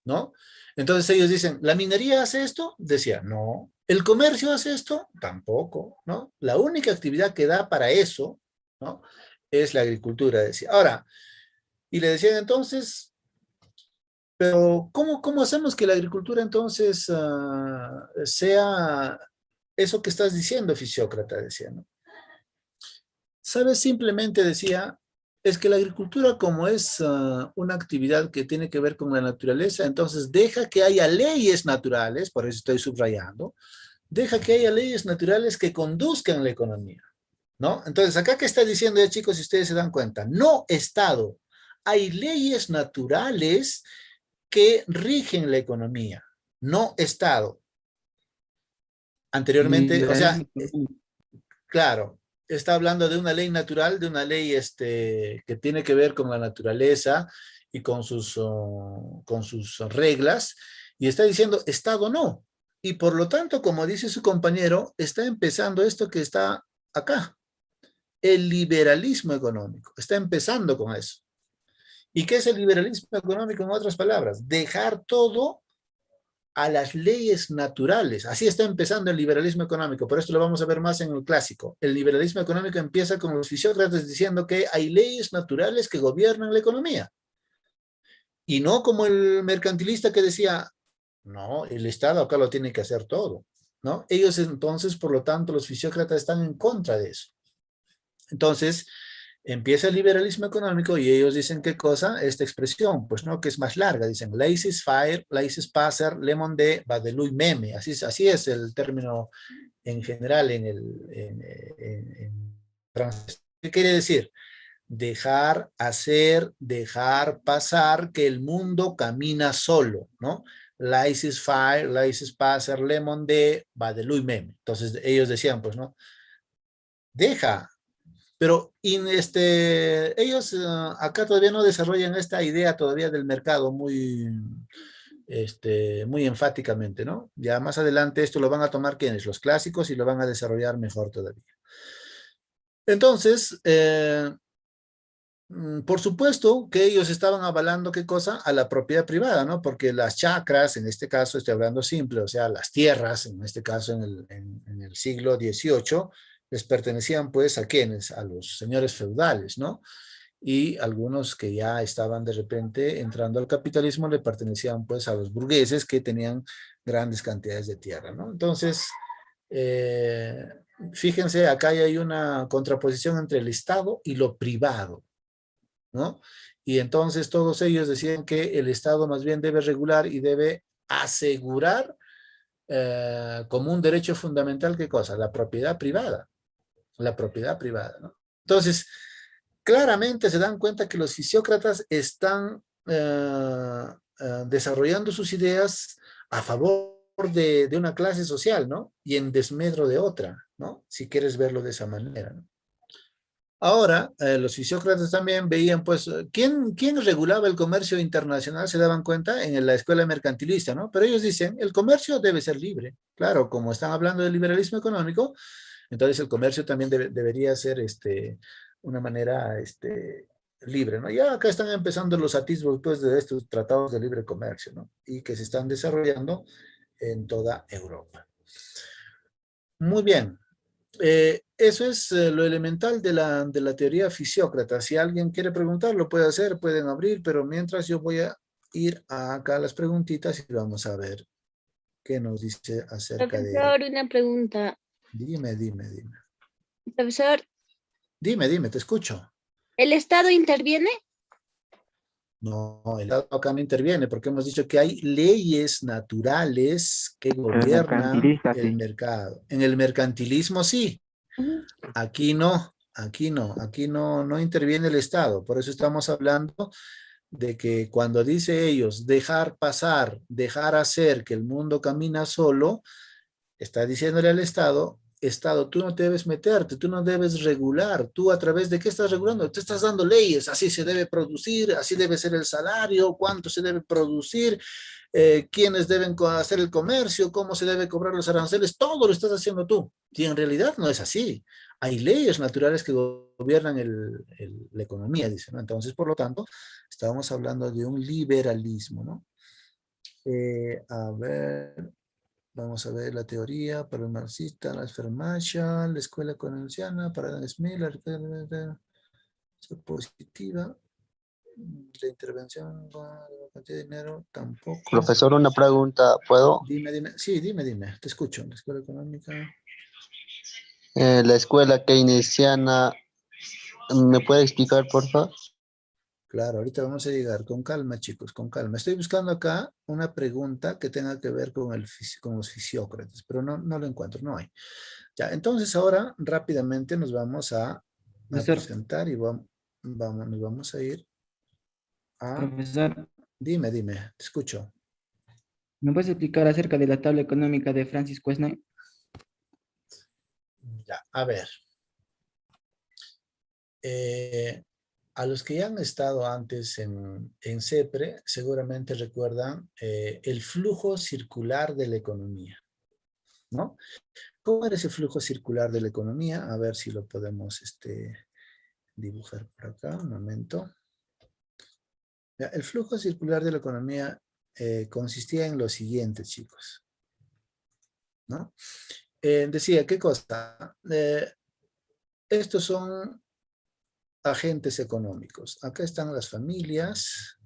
¿no? Entonces ellos dicen, ¿la minería hace esto? Decía, no. ¿El comercio hace esto? Tampoco, ¿no? La única actividad que da para eso, ¿no? Es la agricultura, decía. Ahora, y le decían entonces, pero ¿cómo hacemos que la agricultura entonces sea eso que estás diciendo, fisiócrata? Decía, ¿no? ¿Sabes? Simplemente decía, es que la agricultura como es una actividad que tiene que ver con la naturaleza, entonces deja que haya leyes naturales, por eso estoy subrayando, deja que haya leyes naturales que conduzcan la economía, ¿no? Entonces, acá que está diciendo ya, chicos, si ustedes se dan cuenta, no Estado, hay leyes naturales que rigen la economía, no Estado. Anteriormente, o sea, claro, está hablando de una ley natural, de una ley que tiene que ver con la naturaleza y con sus reglas, y está diciendo Estado no. Y por lo tanto, como dice su compañero, está empezando esto que está acá, el liberalismo económico, está empezando con eso. ¿Y qué es el liberalismo económico? En otras palabras, dejar todo a las leyes naturales. Así está empezando el liberalismo económico. Por esto lo vamos a ver más en el clásico. El liberalismo económico empieza con los fisiócratas diciendo que hay leyes naturales que gobiernan la economía. Y no como el mercantilista que decía, no, el Estado acá lo tiene que hacer todo, ¿no? Ellos entonces, por lo tanto, los fisiócratas están en contra de eso. Entonces, empieza el liberalismo económico y ellos dicen, ¿qué cosa? Esta expresión, pues no, que es más larga. Dicen, laissez-faire, laissez-passer, le monde, Badeluy meme. Así es el término en general en francés. ¿Qué quiere decir? Dejar hacer, dejar pasar, que el mundo camina solo, ¿no? Laissez-faire, laissez-passer, le monde, Badeluy meme. Entonces ellos decían, pues, ¿no? Deja. Pero ellos acá todavía no desarrollan esta idea todavía del mercado muy enfáticamente, ¿no? Ya más adelante esto lo van a tomar ¿quiénes? Los clásicos, y lo van a desarrollar mejor todavía. Entonces, por supuesto que ellos estaban avalando, ¿qué cosa? A la propiedad privada, ¿no? Porque las chacras, en este caso estoy hablando simple, o sea, las tierras, en este caso en el siglo XVIII, les pertenecían pues a ¿quiénes? A los señores feudales, ¿no? Y algunos que ya estaban de repente entrando al capitalismo le pertenecían pues a los burgueses que tenían grandes cantidades de tierra, ¿no? Entonces, fíjense, acá hay una contraposición entre el Estado y lo privado, ¿no? Y entonces todos ellos decían que el Estado más bien debe regular y debe asegurar como un derecho fundamental, ¿qué cosa? La propiedad privada. La propiedad privada, ¿no? Entonces, claramente se dan cuenta que los fisiócratas están desarrollando sus ideas a favor de una clase social, ¿no? Y en desmedro de otra, ¿no? Si quieres verlo de esa manera, ¿no? Ahora, los fisiócratas también veían, pues, ¿quién regulaba el comercio internacional? Se daban cuenta en la escuela mercantilista, ¿no? Pero ellos dicen, el comercio debe ser libre. Claro, como están hablando del liberalismo económico, entonces el comercio también debería ser una manera libre, ¿no? Ya acá están empezando los atisbos pues, de estos tratados de libre comercio, ¿no? Y que se están desarrollando en toda Europa. Muy bien. Eso es lo elemental de la teoría fisiócrata. Si alguien quiere preguntar, lo puede hacer, pueden abrir, pero mientras yo voy a ir acá a las preguntitas y vamos a ver qué nos dice acerca de... Profesor, una pregunta. Dime. Profesor. Dime, te escucho. ¿El Estado interviene? No, el Estado acá no interviene porque hemos dicho que hay leyes naturales que gobiernan mercantilista, el sí. mercado. En el mercantilismo sí, aquí no, no interviene el Estado. Por eso estamos hablando de que cuando dice ellos dejar pasar, dejar hacer, que el mundo camina solo, está diciéndole al Estado, Estado, tú no debes meterte, tú no debes regular, tú a través de qué estás regulando, te estás dando leyes, así se debe producir, así debe ser el salario, cuánto se debe producir, quiénes deben hacer el comercio, cómo se debe cobrar los aranceles, todo lo estás haciendo tú. Y en realidad no es así. Hay leyes naturales que gobiernan la economía, dice, ¿no? Entonces, por lo tanto, estábamos hablando de un liberalismo, ¿no? A ver, vamos a ver la teoría para el marxista, la Marshall, la escuela confuciana, para Adam Smith, la positiva, la intervención de la cantidad de dinero, tampoco. Profesor, una pregunta, ¿puedo? Dime. Sí, dime, te escucho. La escuela económica. La escuela keynesiana, ¿me puede explicar, por favor? Claro, ahorita vamos a llegar. Con calma, chicos, con calma. Estoy buscando acá una pregunta que tenga que ver con los fisiócratas, pero no lo encuentro, no hay. Ya, entonces ahora rápidamente nos vamos a presentar y nos vamos a ir a... Profesor, Dime, te escucho. ¿me puedes explicar acerca de la tabla económica de Francis Quesnay? Ya, a ver. A los que ya han estado antes en CEPRE, seguramente recuerdan el flujo circular de la economía, ¿no? ¿Cómo era ese flujo circular de la economía? A ver si lo podemos dibujar por acá, un momento. Ya, el flujo circular de la economía consistía en lo siguiente, chicos, ¿no? Decía, ¿qué cosa? Estos son agentes económicos. Acá están las familias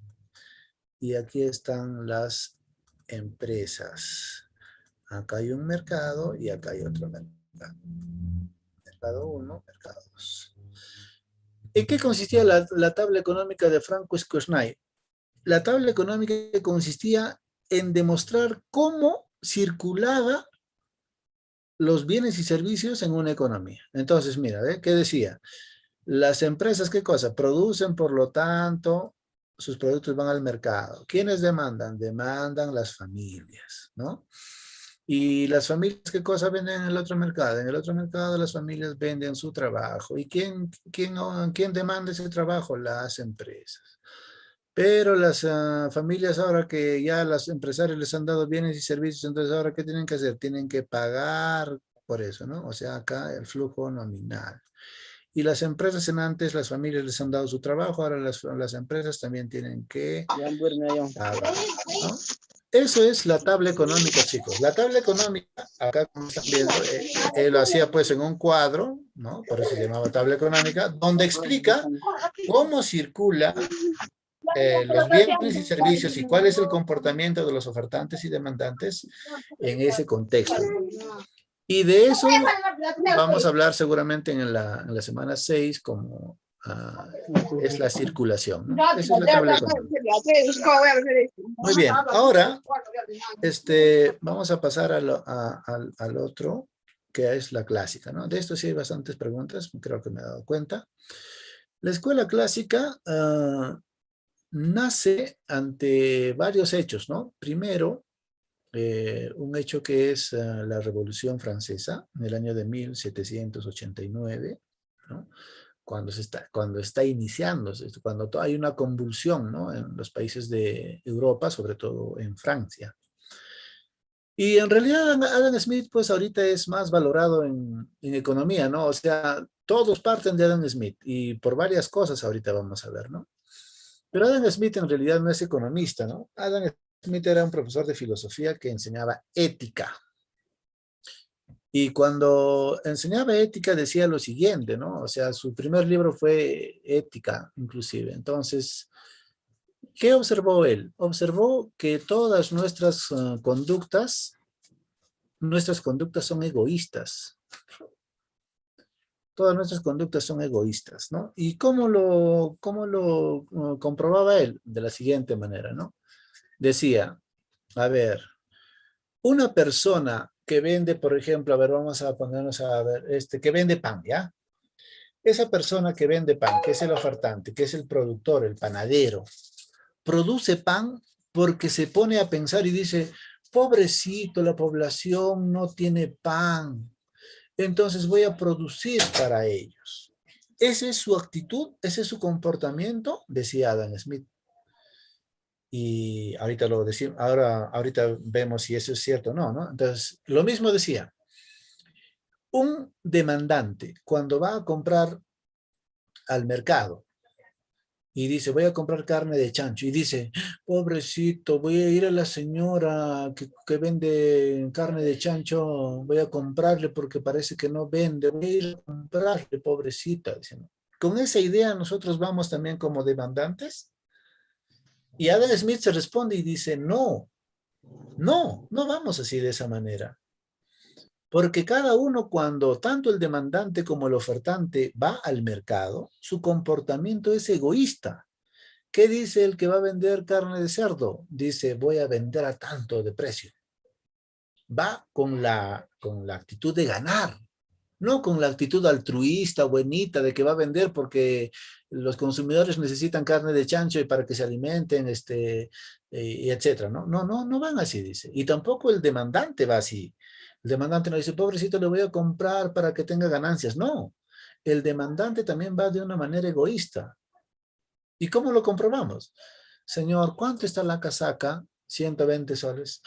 y aquí están las empresas. Acá hay un mercado y acá hay otro mercado. Mercado 1, mercado 2. ¿En qué consistía la tabla económica de Francis Quesnay? La tabla económica consistía en demostrar cómo circulaba los bienes y servicios en una economía. Entonces, mira, ¿qué decía? Las empresas, ¿qué cosa? Producen, por lo tanto, sus productos van al mercado. ¿Quiénes demandan? Demandan las familias, ¿no? Y las familias, ¿qué cosa venden en el otro mercado? En el otro mercado las familias venden su trabajo. ¿Y quién demanda ese trabajo? Las empresas. Pero las familias ahora que ya los empresarios les han dado bienes y servicios, entonces ahora ¿qué tienen que hacer? Tienen que pagar por eso, ¿no? O sea, acá el flujo nominal. Y las empresas en antes, las familias les han dado su trabajo, ahora las empresas también tienen que pagar, ¿no? Eso es la tabla económica, chicos. La tabla económica, acá como están viendo, él lo hacía pues en un cuadro, ¿no? Por eso se llamaba tabla económica, donde explica cómo circula los bienes y servicios y cuál es el comportamiento de los ofertantes y demandantes en ese contexto. Y de eso vamos a hablar seguramente en la semana 6, como es la circulación, ¿no? Esa es la tabla económica. Muy bien, ahora vamos a pasar al otro, que es la clásica, ¿no? De esto sí hay bastantes preguntas, creo que me he dado cuenta. La escuela clásica nace ante varios hechos, ¿no? Primero, un hecho que es la Revolución Francesa, en el año de 1789, ¿no? Cuando está iniciándose, cuando hay una convulsión, ¿no? En los países de Europa, sobre todo en Francia. Y en realidad Adam Smith, pues ahorita es más valorado en economía, ¿no? O sea, todos parten de Adam Smith y por varias cosas ahorita vamos a ver, ¿no? Pero Adam Smith en realidad no es economista, ¿no? Adam Smith era un profesor de filosofía que enseñaba ética. Y cuando enseñaba ética decía lo siguiente, ¿no? O sea, su primer libro fue Ética, inclusive. Entonces, ¿qué observó él? Observó que todas nuestras conductas son egoístas. Todas nuestras conductas son egoístas, ¿no? ¿Y cómo lo comprobaba él? De la siguiente manera, ¿no? Decía, a ver, una persona que vende, por ejemplo, a ver, vamos a ponernos a ver, que vende pan, ¿ya? Esa persona que vende pan, que es el ofertante, que es el productor, el panadero, produce pan porque se pone a pensar y dice, pobrecito, la población no tiene pan, entonces voy a producir para ellos. Esa es su actitud, ese es su comportamiento, decía Adam Smith. Y ahorita lo decimos, ahorita vemos si eso es cierto o no, ¿no? Entonces, lo mismo decía. Un demandante, cuando va a comprar al mercado y dice, voy a comprar carne de chancho, y dice, pobrecito, voy a ir a la señora que vende carne de chancho, voy a comprarle porque parece que no vende, voy a ir a comprarle, pobrecita. Dice, ¿no? Con esa idea nosotros vamos también como demandantes. Y Adam Smith se responde y dice, no vamos así de esa manera. Porque cada uno, cuando tanto el demandante como el ofertante va al mercado, su comportamiento es egoísta. ¿Qué dice el que va a vender carne de cerdo? Dice, voy a vender a tanto de precio. Va con la actitud de ganar, no con la actitud altruista, buenita, de que va a vender porque los consumidores necesitan carne de chancho y para que se alimenten, y etcétera, ¿no? No van así, dice. Y tampoco el demandante va así. El demandante no dice, pobrecito, le voy a comprar para que tenga ganancias. No, el demandante también va de una manera egoísta. ¿Y cómo lo comprobamos? Señor, ¿cuánto está la casaca? 120 soles.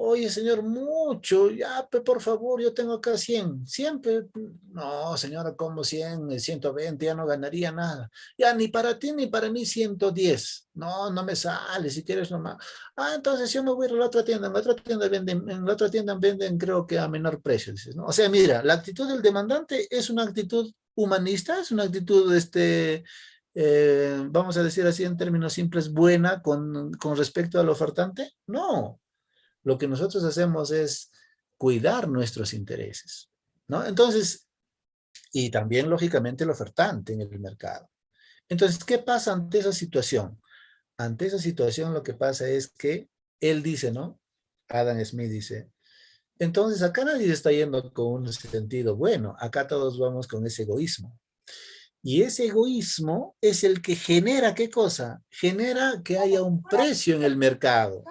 Oye, señor, mucho, ya, por favor, yo tengo acá 100. Siempre, no, señora, como 100, 120, ya no ganaría nada. Ya, ni para ti ni para mí 110. No me sale, si quieres nomás. Entonces yo me voy a la otra tienda. En la otra tienda venden creo que a menor precio, dices, ¿no? O sea, mira, la actitud del demandante es una actitud humanista, es una actitud, vamos a decir así en términos simples, buena con respecto al ofertante. No. Lo que nosotros hacemos es cuidar nuestros intereses, ¿no? Entonces, y también, lógicamente, el ofertante en el mercado. Entonces, ¿qué pasa ante esa situación? Ante esa situación lo que pasa es que él dice, ¿no? Adam Smith dice, entonces acá nadie está yendo con un sentido bueno, acá todos vamos con ese egoísmo. Y ese egoísmo es el que genera, ¿qué cosa? Genera que haya un precio en el mercado.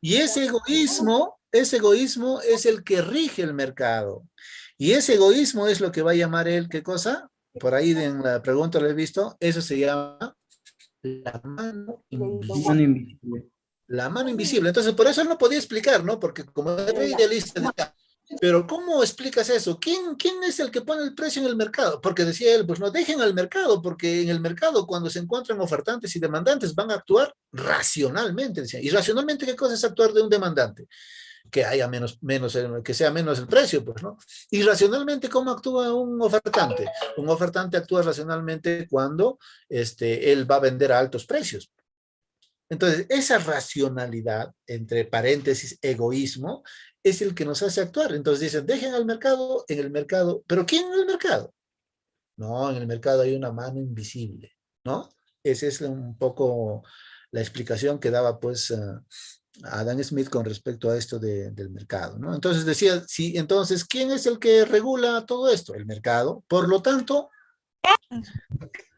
Y ese egoísmo es el que rige el mercado. Y ese egoísmo es lo que va a llamar él, ¿qué cosa? Por ahí en la pregunta lo he visto, eso se llama la mano invisible. La mano invisible. Entonces, por eso él no podía explicar, ¿no? Porque como era idealista, decía, pero ¿cómo explicas eso? ¿Quién es el que pone el precio en el mercado? Porque decía él, pues no dejen al mercado, porque en el mercado cuando se encuentran ofertantes y demandantes van a actuar racionalmente. Decía. ¿Y racionalmente qué cosa es actuar de un demandante? Que haya que sea menos el precio, pues, ¿no? Y racionalmente, ¿cómo actúa un ofertante? Un ofertante actúa racionalmente cuando él va a vender a altos precios. Entonces, esa racionalidad, entre paréntesis, egoísmo, es el que nos hace actuar. Entonces dicen, dejen al mercado, en el mercado. ¿Pero quién en el mercado? No, en el mercado hay una mano invisible, ¿no? Esa es un poco la explicación que daba, pues, Adam Smith con respecto a esto del mercado, ¿no? Entonces decía, sí, entonces, ¿quién es el que regula todo esto? El mercado. Por lo tanto,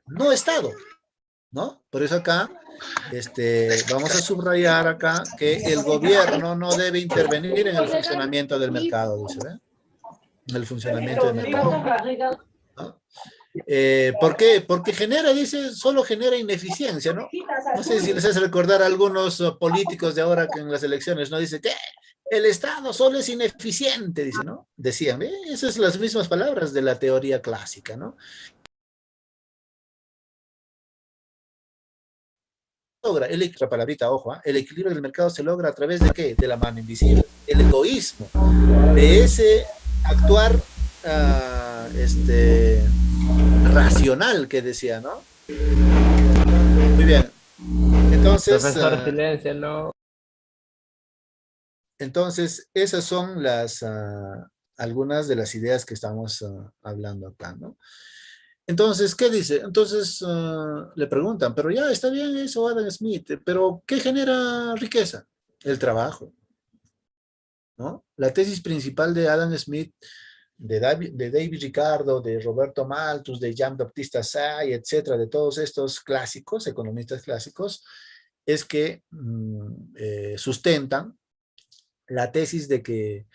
no Estado, ¿no? Por eso acá vamos a subrayar acá que el gobierno no debe intervenir en el funcionamiento del mercado, dice, ¿eh? En el funcionamiento del mercado. ¿No? ¿Por qué? Porque solo genera ineficiencia, ¿no? No sé si les hace recordar a algunos políticos de ahora que en las elecciones, ¿no? Dice que el Estado solo es ineficiente, dice, ¿no? Decían, esas son las mismas palabras de la teoría clásica, ¿no? Otra palabrita, ojo, el equilibrio del mercado se logra a través de ¿qué? De la mano invisible, el egoísmo, de ese actuar racional que decía, ¿no? Muy bien. Entonces, profesor, siléncialo. Entonces, esas son algunas de las ideas que estamos hablando acá, ¿no? Entonces, ¿qué dice? Entonces le preguntan, pero ya está bien eso, Adam Smith, pero ¿qué genera riqueza? El trabajo, ¿no? La tesis principal de Adam Smith, de David Ricardo, de Roberto Malthus, de Jean-Baptiste Say, etcétera, de todos estos clásicos, economistas clásicos, es que sustentan la tesis de que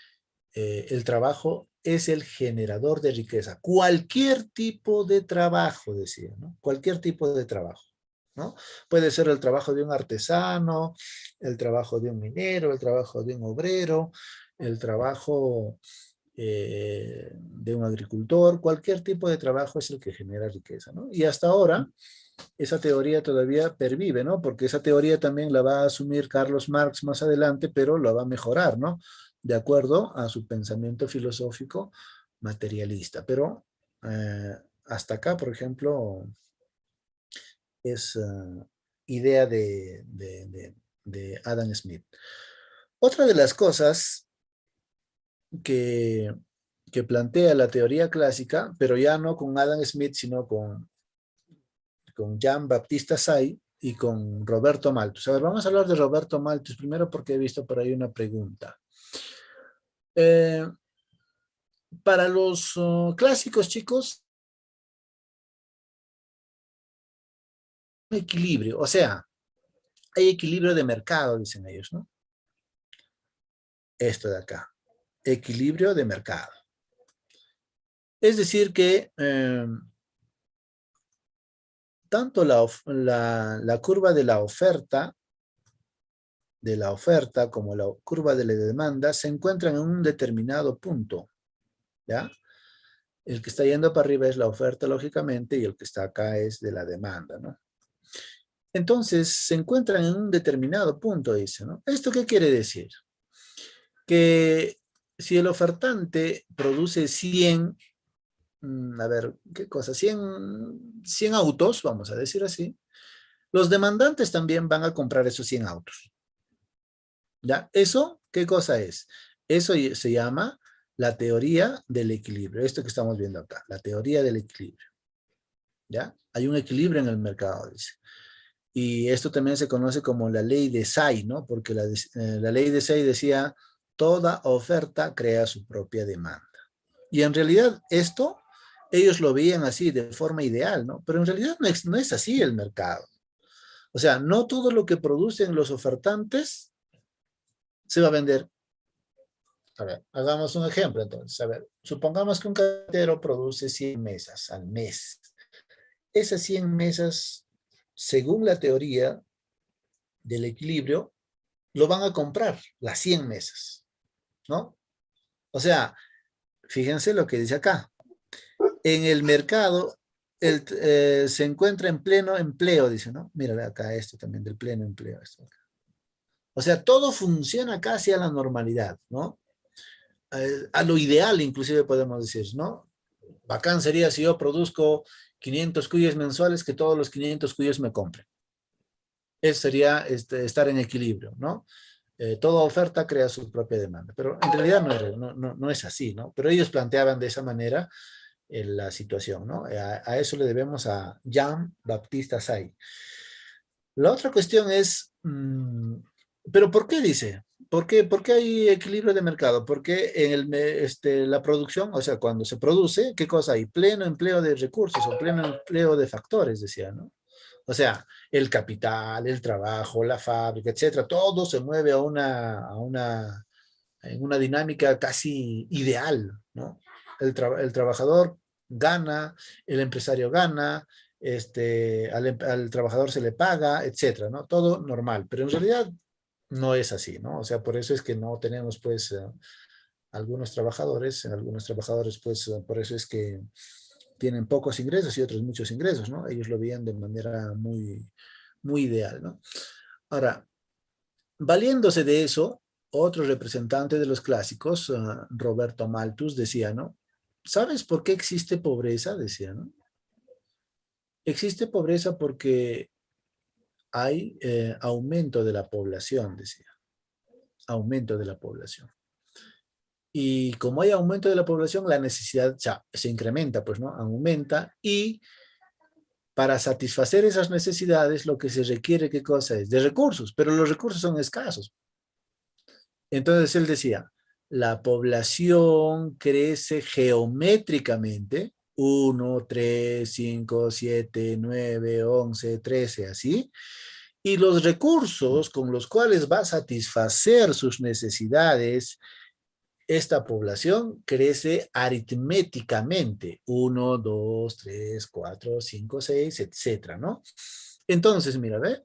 el trabajo es el generador de riqueza. Cualquier tipo de trabajo, decía, ¿no? Cualquier tipo de trabajo, ¿no? Puede ser el trabajo de un artesano, el trabajo de un minero, el trabajo de un obrero, el trabajo de un agricultor, cualquier tipo de trabajo es el que genera riqueza, ¿no? Y hasta ahora, esa teoría todavía pervive, ¿no? Porque esa teoría también la va a asumir Carlos Marx más adelante, pero la va a mejorar, ¿no? De acuerdo a su pensamiento filosófico materialista. Pero hasta acá, por ejemplo, es idea de Adam Smith. Otra de las cosas que plantea la teoría clásica, pero ya no con Adam Smith, sino con Jean-Baptiste Say y con Roberto Malthus. A ver, vamos a hablar de Roberto Malthus primero porque he visto por ahí una pregunta. Para los clásicos, chicos, equilibrio, o sea, hay equilibrio de mercado, dicen ellos, ¿no? Esto de acá, equilibrio de mercado. Es decir que tanto la curva de la oferta como la curva de la demanda se encuentran en un determinado punto, ¿ya? El que está yendo para arriba es la oferta, lógicamente, y el que está acá es de la demanda, ¿no? Entonces, se encuentran en un determinado punto, dice, ¿no? ¿Esto qué quiere decir? Que si el ofertante produce 100, a ver, ¿qué cosa? 100 autos, vamos a decir así, los demandantes también van a comprar esos 100 autos. ¿Ya? ¿Eso qué cosa es? Eso se llama la teoría del equilibrio. Esto que estamos viendo acá, la teoría del equilibrio. ¿Ya? Hay un equilibrio en el mercado, dice. Y esto también se conoce como la ley de Say, ¿no? Porque la ley de Say decía, toda oferta crea su propia demanda. Y en realidad esto, ellos lo veían así, de forma ideal, ¿no? Pero en realidad no es así el mercado. O sea, no todo lo que producen los ofertantes se va a vender. A ver, hagamos un ejemplo entonces. A ver, supongamos que un cartero produce 100 mesas al mes. Esas 100 mesas, según la teoría del equilibrio, lo van a comprar, las 100 mesas, ¿no? O sea, fíjense lo que dice acá. En el mercado se encuentra en pleno empleo, dice, ¿no? Mira acá esto también del pleno empleo. Esto acá. O sea, todo funciona casi a la normalidad, ¿no? A lo ideal inclusive podemos decir, ¿no? Bacán sería si yo produzco 500 cuyes mensuales, que todos los 500 cuyes me compren. Eso sería estar en equilibrio, ¿no? Toda oferta crea su propia demanda, pero en realidad no es así, ¿no? Pero ellos planteaban de esa manera la situación, ¿no? A eso le debemos a Jean-Baptiste Say. La otra cuestión es, ¿pero por qué dice? ¿Por qué hay equilibrio de mercado? Porque en la producción, o sea, cuando se produce, ¿qué cosa hay? Pleno empleo de recursos o pleno empleo de factores, decía, ¿no? O sea, el capital, el trabajo, la fábrica, etcétera, todo se mueve en una dinámica casi ideal, ¿no? El trabajador gana, el empresario gana, al trabajador se le paga, etcétera, ¿no? Todo normal, pero en realidad no es así, ¿no? O sea, por eso es que no tenemos, pues, algunos trabajadores, pues, por eso es que tienen pocos ingresos y otros muchos ingresos, ¿no? Ellos lo veían de manera muy, muy ideal, ¿no? Ahora, valiéndose de eso, otro representante de los clásicos, Roberto Malthus, decía, ¿no? ¿Sabes por qué existe pobreza? Decía, ¿no? Existe pobreza porque hay aumento de la población, decía. Aumento de la población. Y como hay aumento de la población, la necesidad se incrementa, pues, ¿no? Aumenta y para satisfacer esas necesidades lo que se requiere, ¿qué cosa es? De recursos, pero los recursos son escasos. Entonces él decía, la población crece geométricamente, 1, 3, 5, 7, 9, 11, 13, así, y los recursos con los cuales va a satisfacer sus necesidades, esta población crece aritméticamente, 1, 2, 3, 4, 5, 6, etcétera, ¿no? Entonces, mira, ¿ve?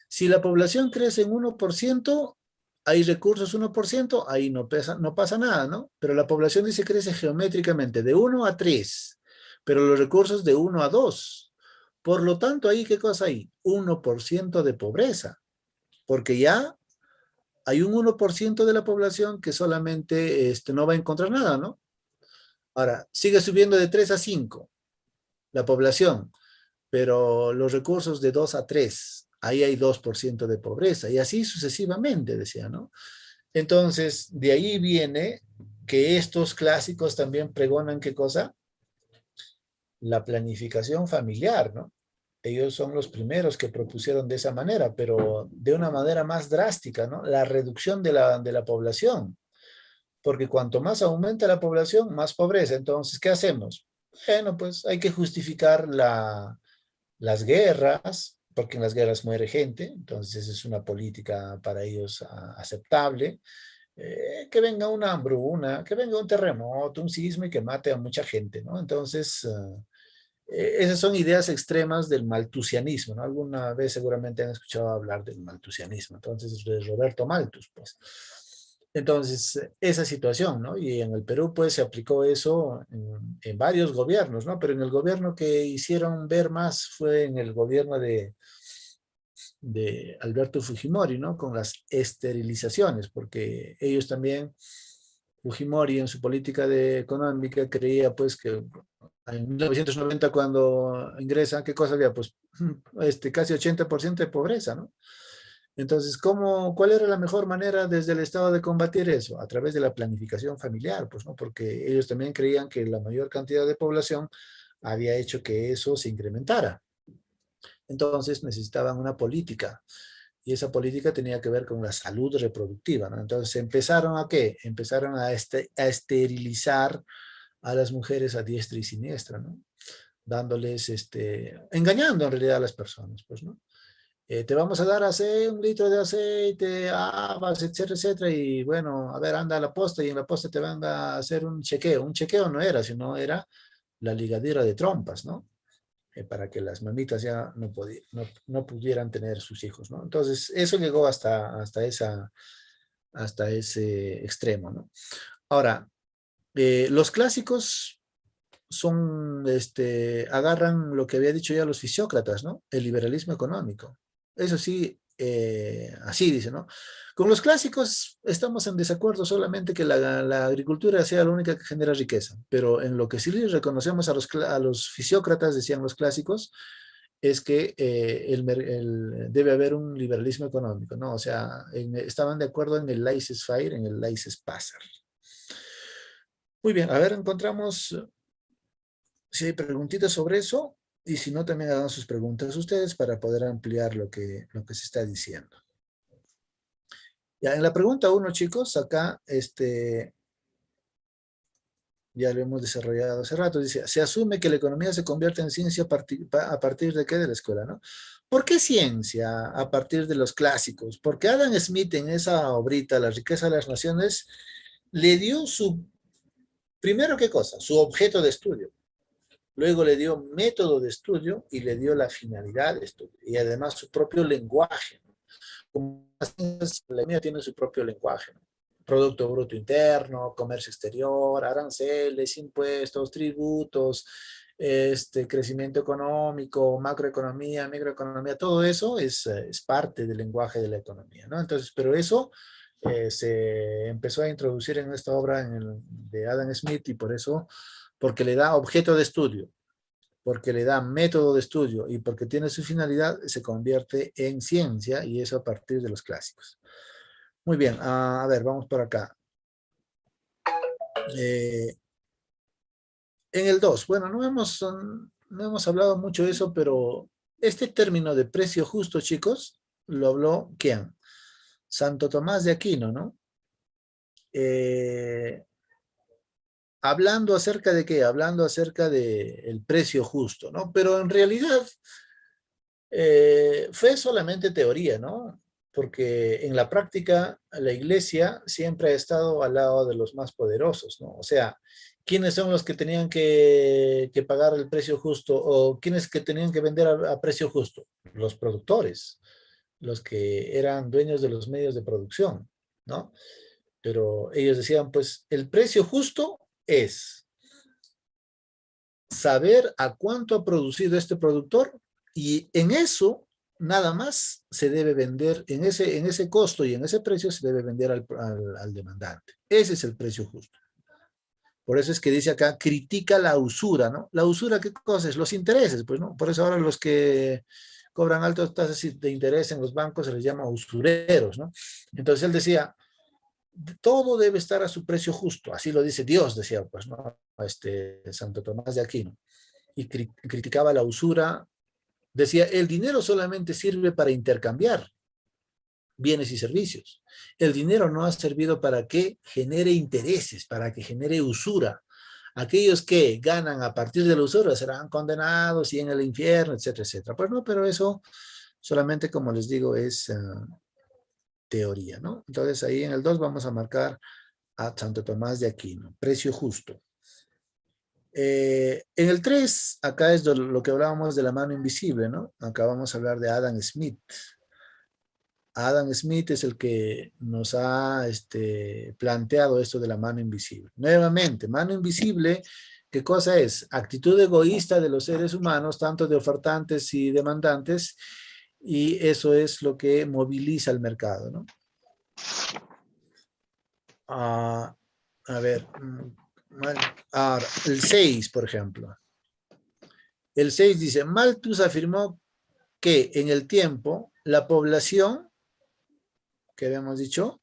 Si la población crece en 1%, hay recursos 1%, ahí no pasa nada, ¿no? Pero la población dice crece geométricamente de 1 a 3, pero los recursos de 1 a 2. Por lo tanto, ahí, ¿qué cosa hay? 1% de pobreza, porque ya hay un 1% de la población que solamente no va a encontrar nada, ¿no? Ahora, sigue subiendo de 3 a 5 la población, pero los recursos de 2 a 3, ahí hay 2% de pobreza, y así sucesivamente, decía, ¿no? Entonces, de ahí viene que estos clásicos también pregonan, ¿qué cosa? La planificación familiar, ¿no? Ellos son los primeros que propusieron de esa manera, pero de una manera más drástica, ¿no? La reducción de la población, porque cuanto más aumenta la población, más pobreza. Entonces, ¿qué hacemos? Bueno, pues hay que justificar las guerras, porque en las guerras muere gente, entonces es una política para ellos aceptable. Que venga una hambruna, que venga un terremoto, un sismo y que mate a mucha gente, ¿no? Entonces, esas son ideas extremas del maltusianismo, ¿no? Alguna vez seguramente han escuchado hablar del maltusianismo, entonces de Roberto Malthus, pues. Entonces, esa situación, ¿no? Y en el Perú, pues, se aplicó eso en varios gobiernos, ¿no? Pero en el gobierno que hicieron ver más fue en el gobierno de Alberto Fujimori, ¿no? Con las esterilizaciones, porque ellos también, Fujimori en su política económica creía, pues, que en 1990 cuando ingresa, ¿qué cosa había? Pues casi 80% de pobreza, ¿no? Entonces, ¿cuál era la mejor manera desde el Estado de combatir eso? A través de la planificación familiar, pues, ¿no? Porque ellos también creían que la mayor cantidad de población había hecho que eso se incrementara. Entonces, necesitaban una política. Y esa política tenía que ver con la salud reproductiva, ¿no? Entonces, ¿empezaron a qué? Empezaron a esterilizar a las mujeres a diestra y siniestra, ¿no? Dándoles, engañando en realidad a las personas, pues, ¿no? Te vamos a dar 1 litro de aceite, habas, etcétera, etcétera, y bueno, a ver, anda a la posta y en la posta te van a hacer un chequeo. Un chequeo no era, sino era la ligadura de trompas, ¿no? Para que las mamitas ya no pudieran tener sus hijos, ¿no? Entonces, eso llegó hasta ese extremo, ¿no? Ahora, los clásicos agarran lo que había dicho ya los fisiócratas, ¿no? El liberalismo económico. Eso sí, así dice, ¿no? Con los clásicos estamos en desacuerdo solamente que la agricultura sea la única que genera riqueza, pero en lo que sí les reconocemos a los fisiócratas, decían los clásicos, es que debe haber un liberalismo económico, ¿no? O sea, estaban de acuerdo en el laissez-faire, en el laissez-passer. Muy bien, a ver, encontramos si hay preguntitas sobre eso, y si no, también hagan sus preguntas ustedes para poder ampliar lo que se está diciendo. Ya, en la pregunta 1, chicos, acá, ya lo hemos desarrollado hace rato, dice, se asume que la economía se convierte en ciencia a partir de qué, de la escuela, ¿no? ¿Por qué ciencia a partir de los clásicos? Porque Adam Smith en esa obrita, La riqueza de las naciones, le dio primero, ¿qué cosa? Su objeto de estudio. Luego le dio método de estudio y le dio la finalidad de estudio. Y además su propio lenguaje, ¿no? Como la economía tiene su propio lenguaje, ¿no? Producto Bruto Interno, comercio exterior, aranceles, impuestos, tributos, crecimiento económico, macroeconomía, microeconomía, todo eso es parte del lenguaje de la economía, ¿no? Entonces, pero eso se empezó a introducir en esta obra de Adam Smith y por eso, porque le da objeto de estudio, porque le da método de estudio y porque tiene su finalidad, se convierte en ciencia y eso a partir de los clásicos. Muy bien, a ver, vamos por acá. En el 2, bueno, no hemos hablado mucho de eso, pero este término de precio justo, chicos, lo habló ¿quién? Santo Tomás de Aquino, ¿no? Hablando acerca de qué, hablando acerca del precio justo, ¿no? Pero en realidad fue solamente teoría, ¿no? Porque en la práctica la iglesia siempre ha estado al lado de los más poderosos, ¿no? O sea, ¿quiénes son los que tenían que pagar el precio justo o quiénes que tenían que vender a precio justo? Los productores, los que eran dueños de los medios de producción, ¿no? Pero ellos decían, pues, el precio justo es saber a cuánto ha producido este productor y en eso nada más se debe vender, en ese costo y en ese precio se debe vender al demandante. Ese es el precio justo. Por eso es que dice acá, critica la usura, ¿no? La usura, ¿qué cosa es? Los intereses, pues, ¿no? Por eso ahora los que cobran altas tasas de interés en los bancos se les llama usureros, ¿no? Entonces él decía, todo debe estar a su precio justo, así lo dice Dios, decía, pues, ¿no? Santo Tomás de Aquino, y criticaba la usura, decía, el dinero solamente sirve para intercambiar bienes y servicios. El dinero no ha servido para que genere intereses, para que genere usura. Aquellos que ganan a partir de la usura serán condenados y en el infierno, etcétera, etcétera. Pues no, pero eso solamente, como les digo, es teoría, ¿no? Entonces ahí en el 2 vamos a marcar a Santo Tomás de Aquino, precio justo. En el 3, acá es lo que hablábamos de la mano invisible, ¿no? Acá vamos a hablar de Adam Smith. Adam Smith es el que nos ha planteado esto de la mano invisible. Nuevamente, mano invisible, ¿qué cosa es? Actitud egoísta de los seres humanos, tanto de ofertantes y demandantes, y eso es lo que moviliza el mercado, ¿no? A ver, ahora, el 6, por ejemplo. El 6 dice, Malthus afirmó que en el tiempo la población, que habíamos dicho,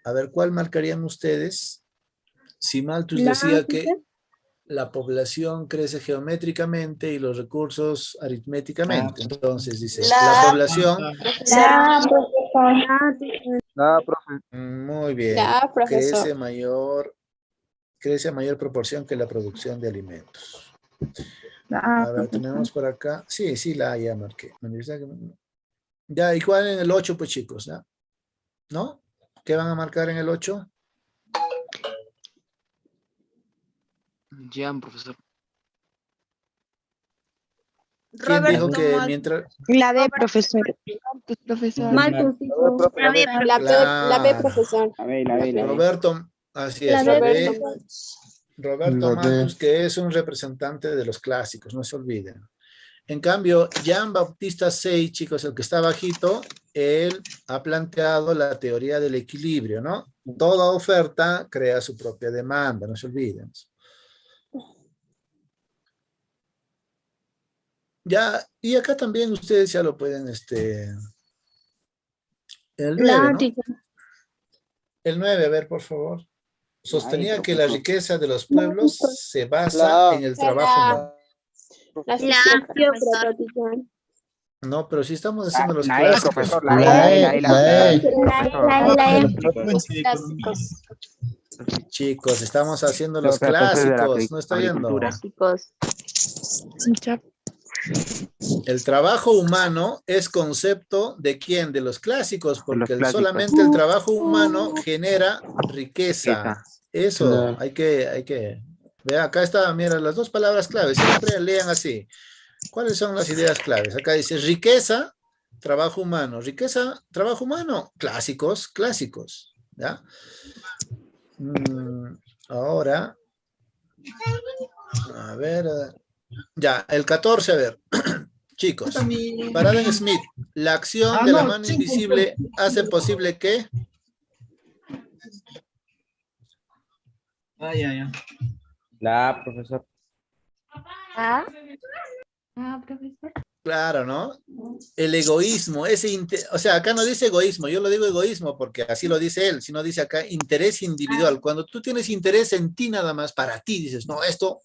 a ver, ¿cuál marcarían ustedes? Si Malthus decía que la población crece geométricamente y los recursos aritméticamente. Entonces dice, la población... Muy bien. Crece a mayor proporción que la producción de alimentos. A ver, tenemos por acá. Sí, ya marqué. Ya, igual en el 8, pues chicos, ¿ya? ¿No? ¿Qué van a marcar en el 8? Ya, profesor. ¿Quién dijo que mientras... La B, profesor. La B, profesor. Roberto, así es, la B. Roberto Malthus, que es un representante de los clásicos, no se olviden. En cambio, Jean Baptista Say, chicos, el que está bajito, él ha planteado la teoría del equilibrio, ¿no? Toda oferta crea su propia demanda, no se olviden. Ya, y acá también ustedes ya lo pueden, el 9, ¿no? El 9, a ver, por favor. Sostenía que la riqueza de los pueblos se basa en el trabajo humano. No, pero si estamos haciendo los clásicos. Chicos, estamos haciendo los clásicos, ¿no está viendo? El trabajo humano es concepto de quién, de los clásicos, porque solamente el trabajo humano genera riqueza. Eso, hay que, vea, acá está, mira, las dos palabras claves, siempre lean así. ¿Cuáles son las ideas claves? Acá dice riqueza, trabajo humano. Riqueza, trabajo humano, clásicos, ¿ya? Ahora, a ver, ya, el 14, a ver. Chicos, para Adam Smith, la acción de la mano invisible hace posible que... La, profesor. Profesor. Claro, ¿no? El egoísmo, o sea, acá no dice egoísmo, yo lo digo egoísmo porque así lo dice él, sino dice acá interés individual. Cuando tú tienes interés en ti nada más, para ti, dices, no, esto,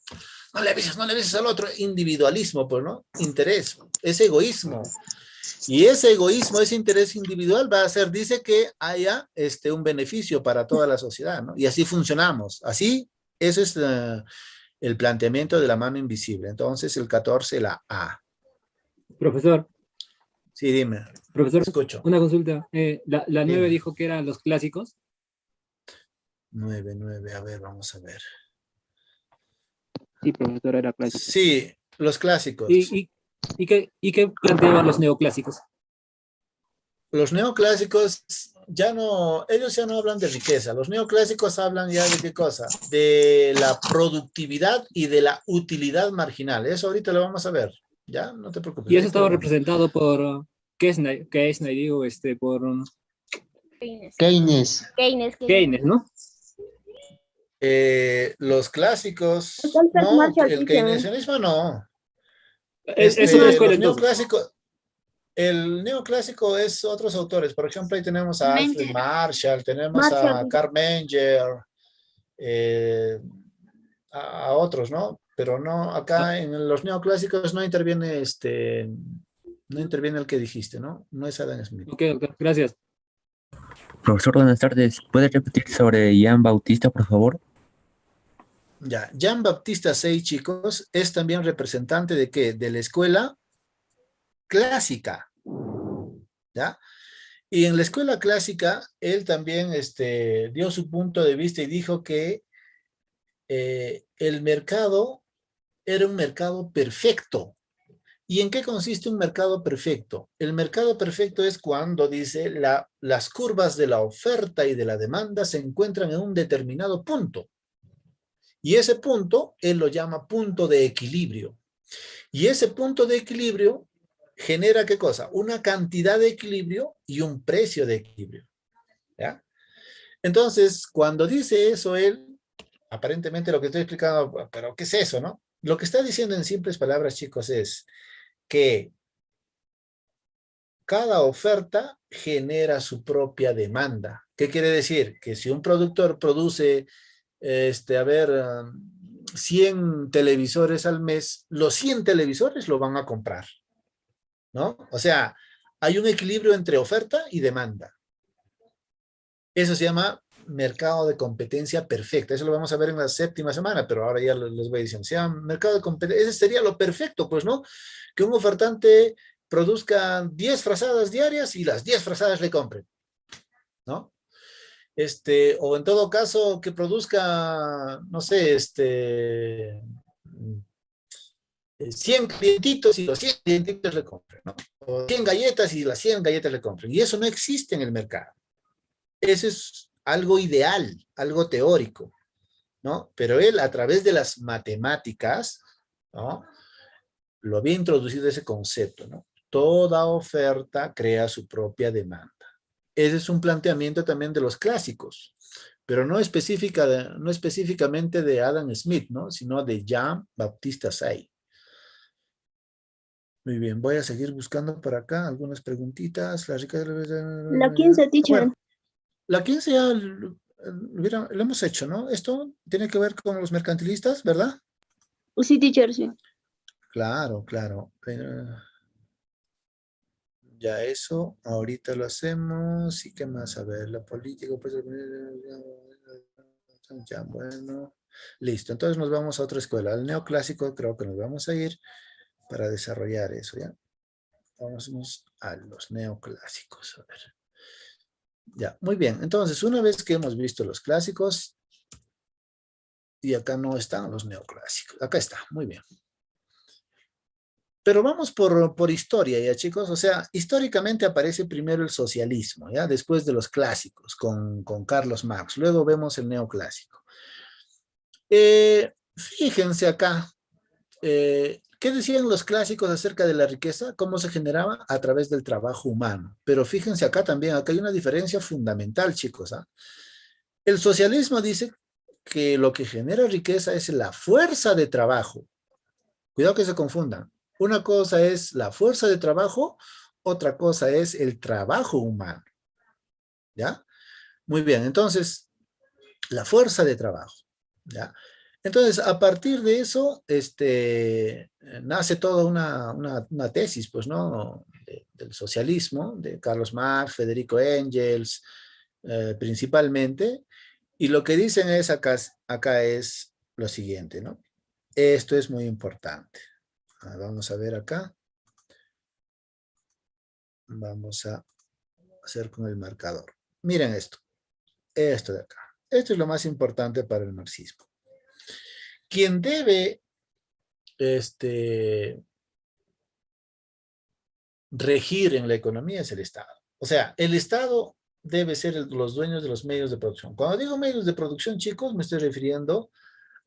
no le avises al otro, individualismo, pues, ¿no? Interés, es egoísmo. Y ese egoísmo, ese interés individual va a hacer, dice que haya un beneficio para toda la sociedad, ¿no? Y así funcionamos, así, eso es el planteamiento de la mano invisible. Entonces, el 14, la A. Profesor. Sí, dime. Profesor, escucho. una consulta. La 9 Dime. dijo que eran los clásicos. 9, a ver, vamos a ver. Sí, profesor, era clásico. Sí, los clásicos. ¿Y qué planteaban los neoclásicos? Los neoclásicos ellos ya no hablan de riqueza. Los neoclásicos hablan ya de qué cosa, de la productividad y de la utilidad marginal. Eso ahorita lo vamos a ver. Ya, no te preocupes. Y eso estaba representado por Keynes, digo, por Keynes. Keynes, ¿no? Los clásicos, Entonces, no, Marshall el Fichte. keynesianismo no. Es una escuela, los neoclásicos, el neoclásico es otros autores. Por ejemplo, ahí tenemos a Alfred Marshall, tenemos a Karl Menger, a otros, ¿no? Pero no, acá en los neoclásicos no interviene no interviene el que dijiste, ¿no? No es Adam Smith. Ok, doctor, gracias. Profesor, buenas tardes. ¿Puede repetir sobre Jean Bautista, por favor? Ya, Jean Baptiste Say, chicos, es también representante de ¿qué? De la escuela clásica, ¿ya? Y en la escuela clásica, él también dio su punto de vista y dijo que el mercado era un mercado perfecto. ¿Y en qué consiste un mercado perfecto? El mercado perfecto es cuando, dice, las curvas de la oferta y de la demanda se encuentran en un determinado punto. Y ese punto, él lo llama punto de equilibrio. Y ese punto de equilibrio genera, ¿qué cosa? Una cantidad de equilibrio y un precio de equilibrio. ¿Ya? Entonces, cuando dice eso él, aparentemente lo que estoy explicando, pero ¿qué es eso, no? Lo que está diciendo en simples palabras, chicos, es que cada oferta genera su propia demanda. ¿Qué quiere decir? Que si un productor produce, 100 televisores al mes, los 100 televisores lo van a comprar, ¿no? O sea, hay un equilibrio entre oferta y demanda. Eso se llama mercado de competencia perfecta. Eso lo vamos a ver en la 7ª semana, pero ahora ya les voy diciendo. Se llama mercado de competencia. Ese sería lo perfecto, pues, ¿no? Que un ofertante produzca 10 frazadas diarias y las 10 frazadas le compren, ¿no? O en todo caso, que produzca, no sé, 100 clientitos y los 100 clientitos le compren, ¿no? O 100 galletas y las 100 galletas le compren. Y eso no existe en el mercado. Eso es algo ideal, algo teórico, ¿no? Pero él, a través de las matemáticas, ¿no? Lo había introducido ese concepto, ¿no? Toda oferta crea su propia demanda. Ese es un planteamiento también de los clásicos, pero no específicamente de Adam Smith, ¿no? Sino de Jean Baptiste Say. Muy bien, voy a seguir buscando por acá algunas preguntitas. La 15, teacher. Bueno, la 15 ya lo hemos hecho, ¿no? Esto tiene que ver con los mercantilistas, ¿verdad? Sí, teacher, sí. Claro. Ya eso, ahorita lo hacemos. ¿Y qué más? A ver, la política, pues... Ya, bueno. Listo, entonces nos vamos a otra escuela. Al neoclásico creo que nos vamos a ir para desarrollar eso, ¿ya? Vamos a los neoclásicos, a ver. Ya, muy bien. Entonces, una vez que hemos visto los clásicos, y acá no están los neoclásicos. Acá está, muy bien. Pero vamos por historia, ¿ya, chicos? O sea, históricamente aparece primero el socialismo, ¿ya? Después de los clásicos, con Carlos Marx. Luego vemos el neoclásico. Fíjense acá. ¿Qué decían los clásicos acerca de la riqueza? ¿Cómo se generaba? A través del trabajo humano. Pero fíjense acá también, acá hay una diferencia fundamental, chicos. ¿Ah? El socialismo dice que lo que genera riqueza es la fuerza de trabajo. Cuidado que se confundan. Una cosa es la fuerza de trabajo, otra cosa es el trabajo humano. ¿Ya? Muy bien, entonces, la fuerza de trabajo. ¿Ya? Entonces, a partir de eso, nace toda una tesis, pues, ¿no? Del socialismo, de Carlos Marx, Federico Engels, principalmente, y lo que dicen es acá es lo siguiente, ¿no? Esto es muy importante. Vamos a ver acá. Vamos a hacer con el marcador. Miren esto de acá. Esto es lo más importante para el marxismo. Quien debe regir en la economía es el Estado. O sea, el Estado debe ser los dueños de los medios de producción. Cuando digo medios de producción, chicos, me estoy refiriendo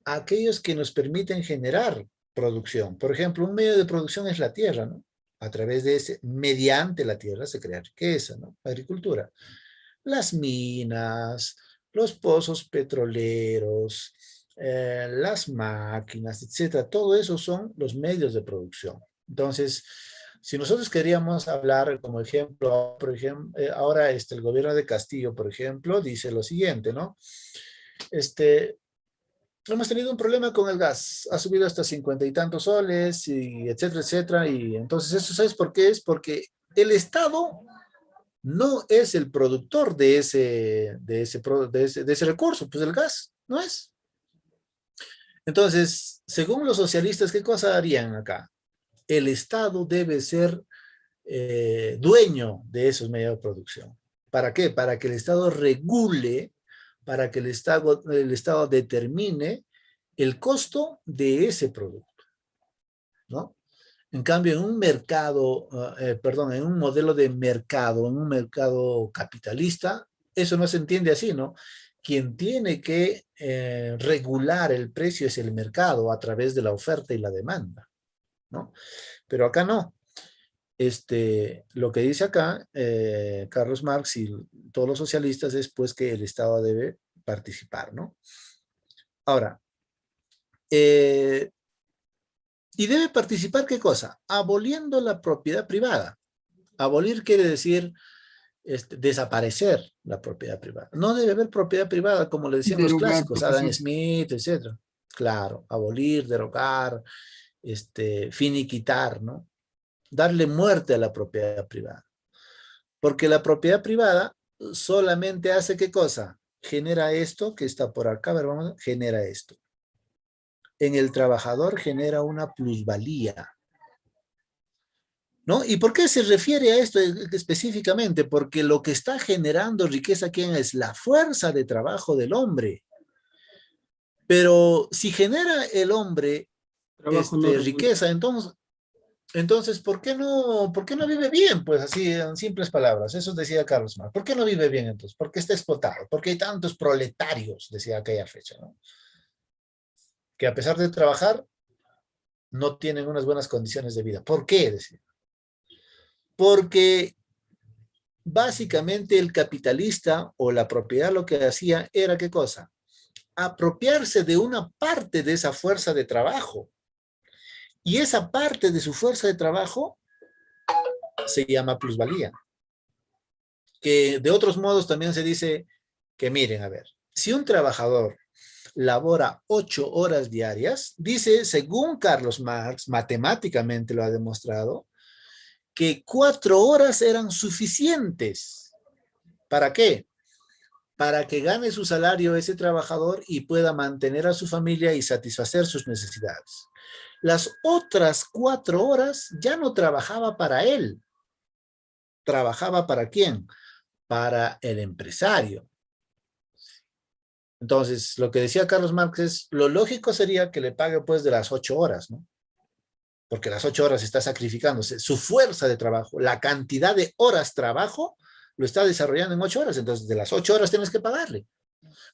a aquellos que nos permiten generar producción. Por ejemplo, un medio de producción es la tierra, ¿no? A través de mediante la tierra se crea riqueza, ¿no? Agricultura. Las minas, los pozos petroleros, las máquinas, etcétera. Todo eso son los medios de producción. Entonces, si nosotros queríamos hablar como ejemplo, por ejemplo, ahora el gobierno de Castillo, por ejemplo, dice lo siguiente, ¿no? Hemos tenido un problema con el gas, ha subido hasta 50 y tantos soles, y etcétera, etcétera, y entonces eso, ¿sabes por qué? Es porque el Estado no es el productor de ese recurso, pues el gas, no es. Entonces, según los socialistas, ¿qué cosa harían acá? El Estado debe ser dueño de esos medios de producción. ¿Para qué? Para que el Estado regule, para que el Estado determine el costo de ese producto, ¿no? En cambio, en un mercado, en un modelo de mercado, en un mercado capitalista, eso no se entiende así, ¿no? Quien tiene que regular el precio es el mercado a través de la oferta y la demanda, ¿no? Pero acá no. Lo que dice acá Carlos Marx y todos los socialistas es pues que el Estado debe participar, ¿no? Ahora, ¿y debe participar qué cosa? Aboliendo la propiedad privada. Abolir quiere decir desaparecer la propiedad privada. No debe haber propiedad privada, como le decían los clásicos, Adam Smith, etc. Claro, abolir, derogar, finiquitar, ¿no? Darle muerte a la propiedad privada. Porque la propiedad privada solamente hace ¿qué cosa? Genera esto que está por acá, a ver, genera esto. En el trabajador genera una plusvalía, ¿no? ¿Y por qué se refiere a esto específicamente? Porque lo que está generando riqueza, ¿quién es? La fuerza de trabajo del hombre. Pero si genera el hombre riqueza, entonces, ¿por qué no vive bien? Pues así, en simples palabras, eso decía Carlos Marx. ¿Por qué no vive bien entonces? Porque está explotado, porque hay tantos proletarios, decía aquella fecha, ¿no? Que a pesar de trabajar, no tienen unas buenas condiciones de vida. ¿Por qué? Decía. Porque básicamente el capitalista o la propiedad lo que hacía era ¿qué cosa? Apropiarse de una parte de esa fuerza de trabajo. Y esa parte de su fuerza de trabajo se llama plusvalía. Que de otros modos también se dice que miren, a ver, si un trabajador labora 8 horas diarias, dice, según Carlos Marx, matemáticamente lo ha demostrado, que 4 horas eran suficientes. ¿Para qué? Para que gane su salario ese trabajador y pueda mantener a su familia y satisfacer sus necesidades. Las otras 4 horas ya no trabajaba para él. ¿Trabajaba para quién? Para el empresario. Entonces, lo que decía Carlos Marx es, lo lógico sería que le pague pues de las 8 horas, ¿no? Porque las 8 horas está sacrificándose su fuerza de trabajo, la cantidad de horas trabajo lo está desarrollando en 8 horas, entonces de las 8 horas tienes que pagarle.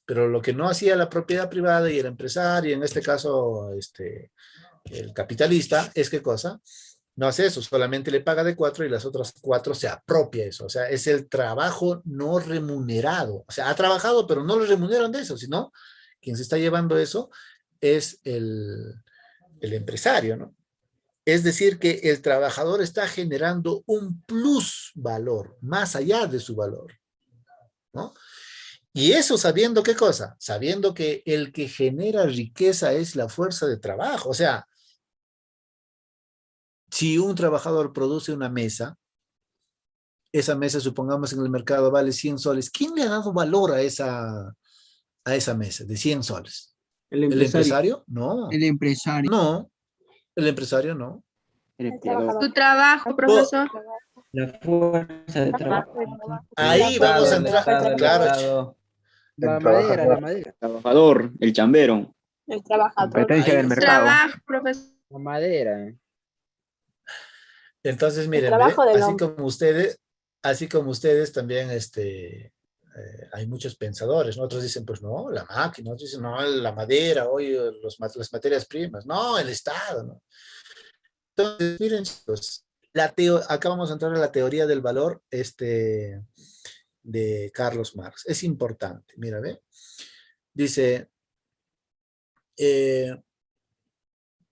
Pero lo que no hacía la propiedad privada y el empresario, en este caso el capitalista, es ¿qué cosa? No hace eso, solamente le paga de 4 y las otras 4 se apropia eso. O sea, es el trabajo no remunerado. O sea, ha trabajado, pero no lo remuneran de eso, sino quien se está llevando eso es el empresario, ¿no? Es decir, que el trabajador está generando un plus valor, más allá de su valor, ¿no? Y eso sabiendo qué cosa, sabiendo que el que genera riqueza es la fuerza de trabajo. O sea, si un trabajador produce una mesa, esa mesa, supongamos, en el mercado vale 100 soles. ¿Quién le ha dado valor a esa mesa de 100 soles? El ¿El empresario. empresario? No. El empresario. No, el empresario no. El empleador. Tu trabajo, profesor. La fuerza de trabajo. Ahí vamos a entrar, claro. La madera, la madera. Trabajador, el chambero. El trabajador. Competencia del mercado. Trabajo, profesor. La madera. Entonces, miren, trabajo del así como ustedes también, hay muchos pensadores, ¿no? Otros dicen, pues no, la máquina, otros dicen, no, la madera, hoy las materias primas, no, el Estado, ¿no? Entonces, miren, chicos, acá vamos a entrar a la teoría del valor, de Carlos Marx. Es importante, mira, ve. Dice,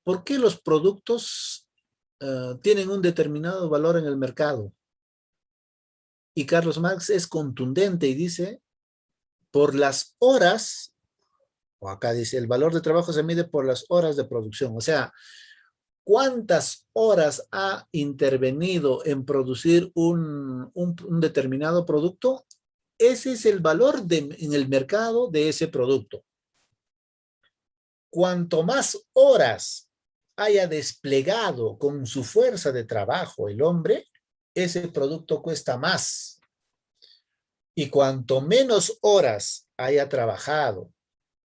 ¿por qué los productos tienen un determinado valor en el mercado? Y Carlos Marx es contundente y dice, por las horas, o acá dice, el valor de trabajo se mide por las horas de producción. O sea, ¿cuántas horas ha intervenido en producir un determinado producto? Ese es el valor en el mercado de ese producto. Cuanto más horas haya desplegado con su fuerza de trabajo el hombre, ese producto cuesta más. Y cuanto menos horas haya trabajado,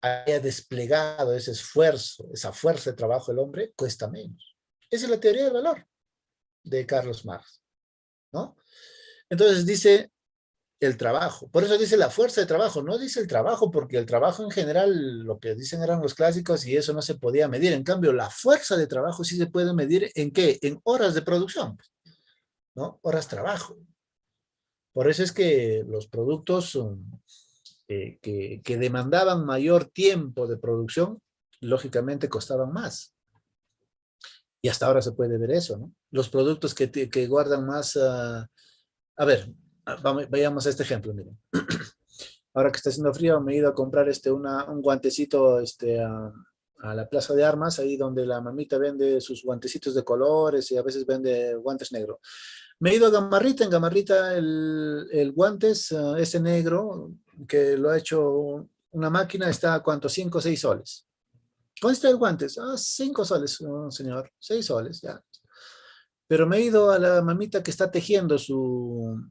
haya desplegado ese esfuerzo, esa fuerza de trabajo el hombre, cuesta menos. Esa es la teoría del valor de Carlos Marx, ¿no? Entonces dice el trabajo. Por eso dice la fuerza de trabajo. No dice el trabajo, porque el trabajo en general, lo que dicen eran los clásicos y eso no se podía medir. En cambio, la fuerza de trabajo sí se puede medir ¿en qué? En horas de producción, ¿no? Horas de trabajo. Por eso es que los productos que demandaban mayor tiempo de producción, lógicamente costaban más. Y hasta ahora se puede ver eso, ¿no? Los productos que guardan más... a ver, vayamos a este ejemplo, miren. Ahora que está haciendo frío, me he ido a comprar un guantecito a la plaza de armas, ahí donde la mamita vende sus guantecitos de colores y a veces vende guantes negros. Me he ido a Gamarrita, en Gamarrita el guantes, ese negro, que lo ha hecho una máquina, está, ¿cuánto? 5 o 6 soles. ¿Cuánto está el guantes? 5 soles, señor, 6 soles, ya. Pero me he ido a la mamita que está tejiendo sus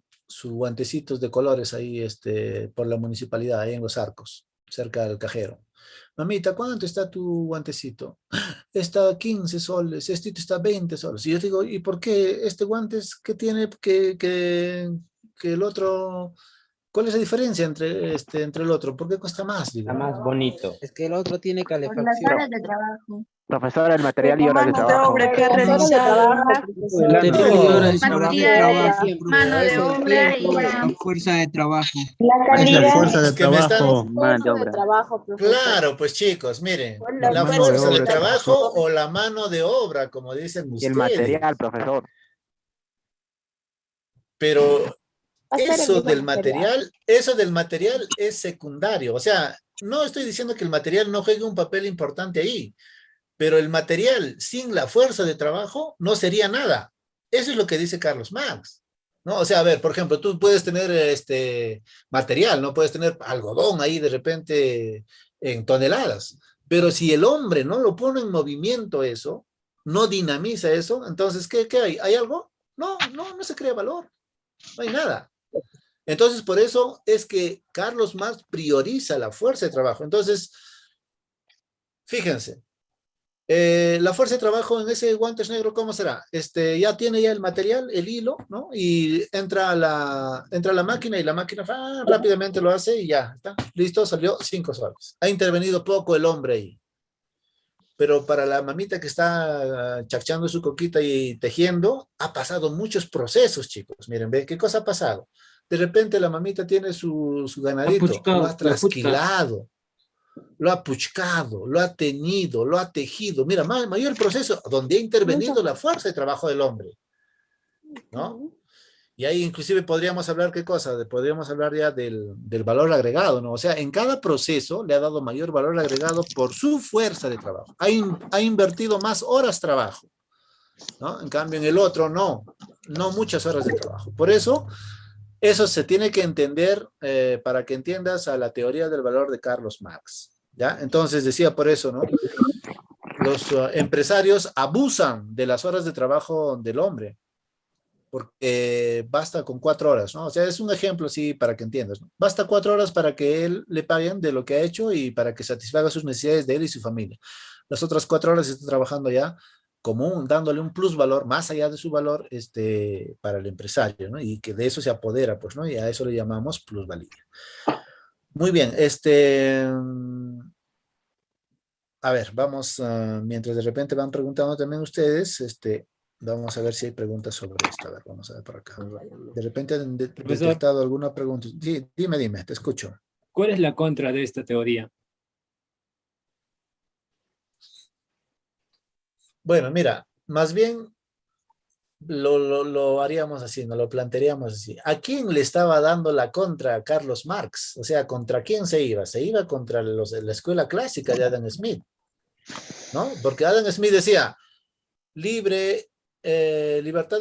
guantecitos de colores ahí, por la municipalidad, ahí en Los Arcos, cerca del cajero. Mamita, ¿cuánto está tu guantecito? Está 15 soles, este está 20 soles. Y yo digo, ¿y por qué este guante qué tiene que el otro? ¿Cuál es la diferencia entre el otro? ¿Por qué cuesta más? Digo? Está más bonito. Es que el otro tiene Por las calefacción. horas de trabajo. Profesor, el material y horas de Mano de trabajo. obra que ha Horas de realizado. trabajo, El material y horas de trabajo. Mano de obra y La fuerza de trabajo. La Es la calidad. fuerza de Es que me están- trabajo. Mano de obra. Trabajo, profesor. Claro, pues chicos, miren, La la mano de fuerza de obra. trabajo o la mano de obra, como dicen Y ustedes. el material, profesor. Pero Hacer el eso mismo del material es secundario. O sea, no estoy diciendo que el material no juegue un papel importante ahí, pero el material sin la fuerza de trabajo no sería nada. Eso es lo que dice Carlos Marx, ¿no? O sea, a ver, por ejemplo, tú puedes tener material, ¿no? Puedes tener algodón ahí de repente en toneladas, pero si el hombre no lo pone en movimiento eso, no dinamiza eso, entonces, ¿qué hay? ¿Hay algo? No se crea valor, no hay nada. Entonces, por eso es que Carlos Marx prioriza la fuerza de trabajo. Entonces, fíjense, la fuerza de trabajo en ese guantes negro, ¿cómo será? Ya tiene ya el material, el hilo, ¿no? Y entra a la máquina y la máquina rápidamente lo hace y ya, está, listo, salió 5 soles. Ha intervenido poco el hombre ahí. Pero para la mamita que está chachando su coquita y tejiendo, ha pasado muchos procesos, chicos. Miren, ve, ¿qué cosa ha pasado? De repente la mamita tiene su ganadito, lo ha trasquilado. lo ha puchcado, lo ha teñido, lo ha tejido. Mira, mayor proceso donde ha intervenido la fuerza de trabajo del hombre, ¿no? Y ahí inclusive podríamos hablar, ¿qué cosa? Podríamos hablar ya del valor agregado, ¿no? O sea, en cada proceso le ha dado mayor valor agregado por su fuerza de trabajo. Ha invertido más horas de trabajo, ¿no? En cambio, en el otro no muchas horas de trabajo. Por eso se tiene que entender para que entiendas a la teoría del valor de Carlos Marx, ¿ya? Entonces decía por eso, ¿no? Los empresarios abusan de las horas de trabajo del hombre, porque basta con 4 horas, ¿no? O sea, es un ejemplo así para que entiendas, ¿no? Basta 4 horas para que él le paguen de lo que ha hecho y para que satisfaga sus necesidades de él y su familia. Las otras 4 horas está trabajando ya común, dándole un plusvalor más allá de su valor para el empresario, ¿no? Y que de eso se apodera, pues, ¿no? Y a eso le llamamos plusvalía. Muy bien, a ver, vamos, mientras de repente van preguntando también ustedes, vamos a ver si hay preguntas sobre esto. A ver, vamos a ver por acá. De repente han detectado alguna pregunta. Sí, dime, te escucho. ¿Cuál es la contra de esta teoría? Bueno, mira, más bien lo haríamos así, no lo plantearíamos así. ¿A quién le estaba dando la contra a Carlos Marx? O sea, ¿contra quién se iba? Se iba contra la escuela clásica de Adam Smith, ¿no? Porque Adam Smith decía, libertad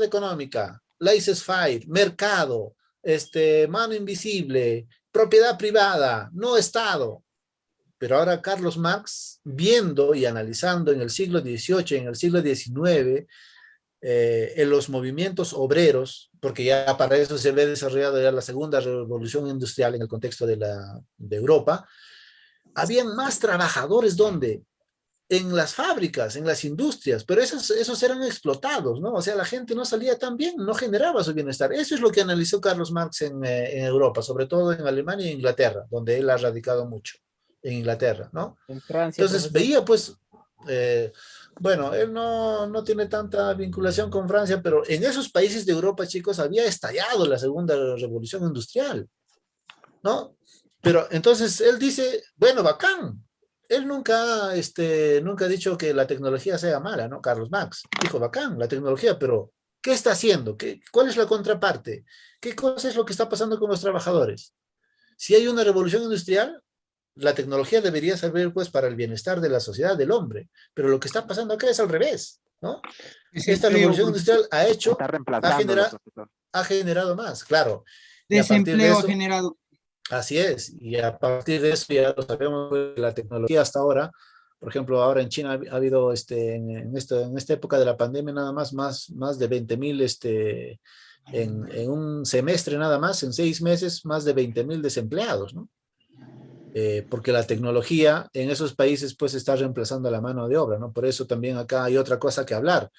económica, laissez-faire, mercado, mano invisible, propiedad privada, no Estado. Pero ahora Carlos Marx, viendo y analizando en el siglo XVIII, en el siglo XIX, en los movimientos obreros, porque ya para eso se ve desarrollado ya la segunda revolución industrial en el contexto de Europa, habían más trabajadores, ¿dónde? En las fábricas, en las industrias, pero esos eran explotados, ¿no? O sea, la gente no salía tan bien, no generaba su bienestar. Eso es lo que analizó Carlos Marx en Europa, sobre todo en Alemania e Inglaterra, donde él ha radicado mucho, en Inglaterra, ¿no? En Francia. Entonces veía, pues, bueno, él no tiene tanta vinculación con Francia, pero en esos países de Europa, chicos, había estallado la segunda revolución industrial, ¿no? Pero entonces él dice, bueno, bacán. Él nunca ha dicho que la tecnología sea mala, ¿no? Carlos Marx dijo, bacán, la tecnología, pero ¿qué está haciendo? ¿Cuál es la contraparte? ¿Qué cosa es lo que está pasando con los trabajadores? Si hay una revolución industrial, la tecnología debería servir, pues, para el bienestar de la sociedad, del hombre, pero lo que está pasando acá es al revés, ¿no? Esta revolución industrial ha generado más, claro. Desempleo generado. Así es, y a partir de eso ya lo sabemos, la tecnología hasta ahora, por ejemplo, ahora en China ha habido en esta época de la pandemia nada más de 20,000, en un semestre nada más, en 6 meses, más de 20,000 desempleados, ¿no? Porque la tecnología en esos países pues está reemplazando a la mano de obra, ¿no? Por eso también acá hay otra cosa que hablar,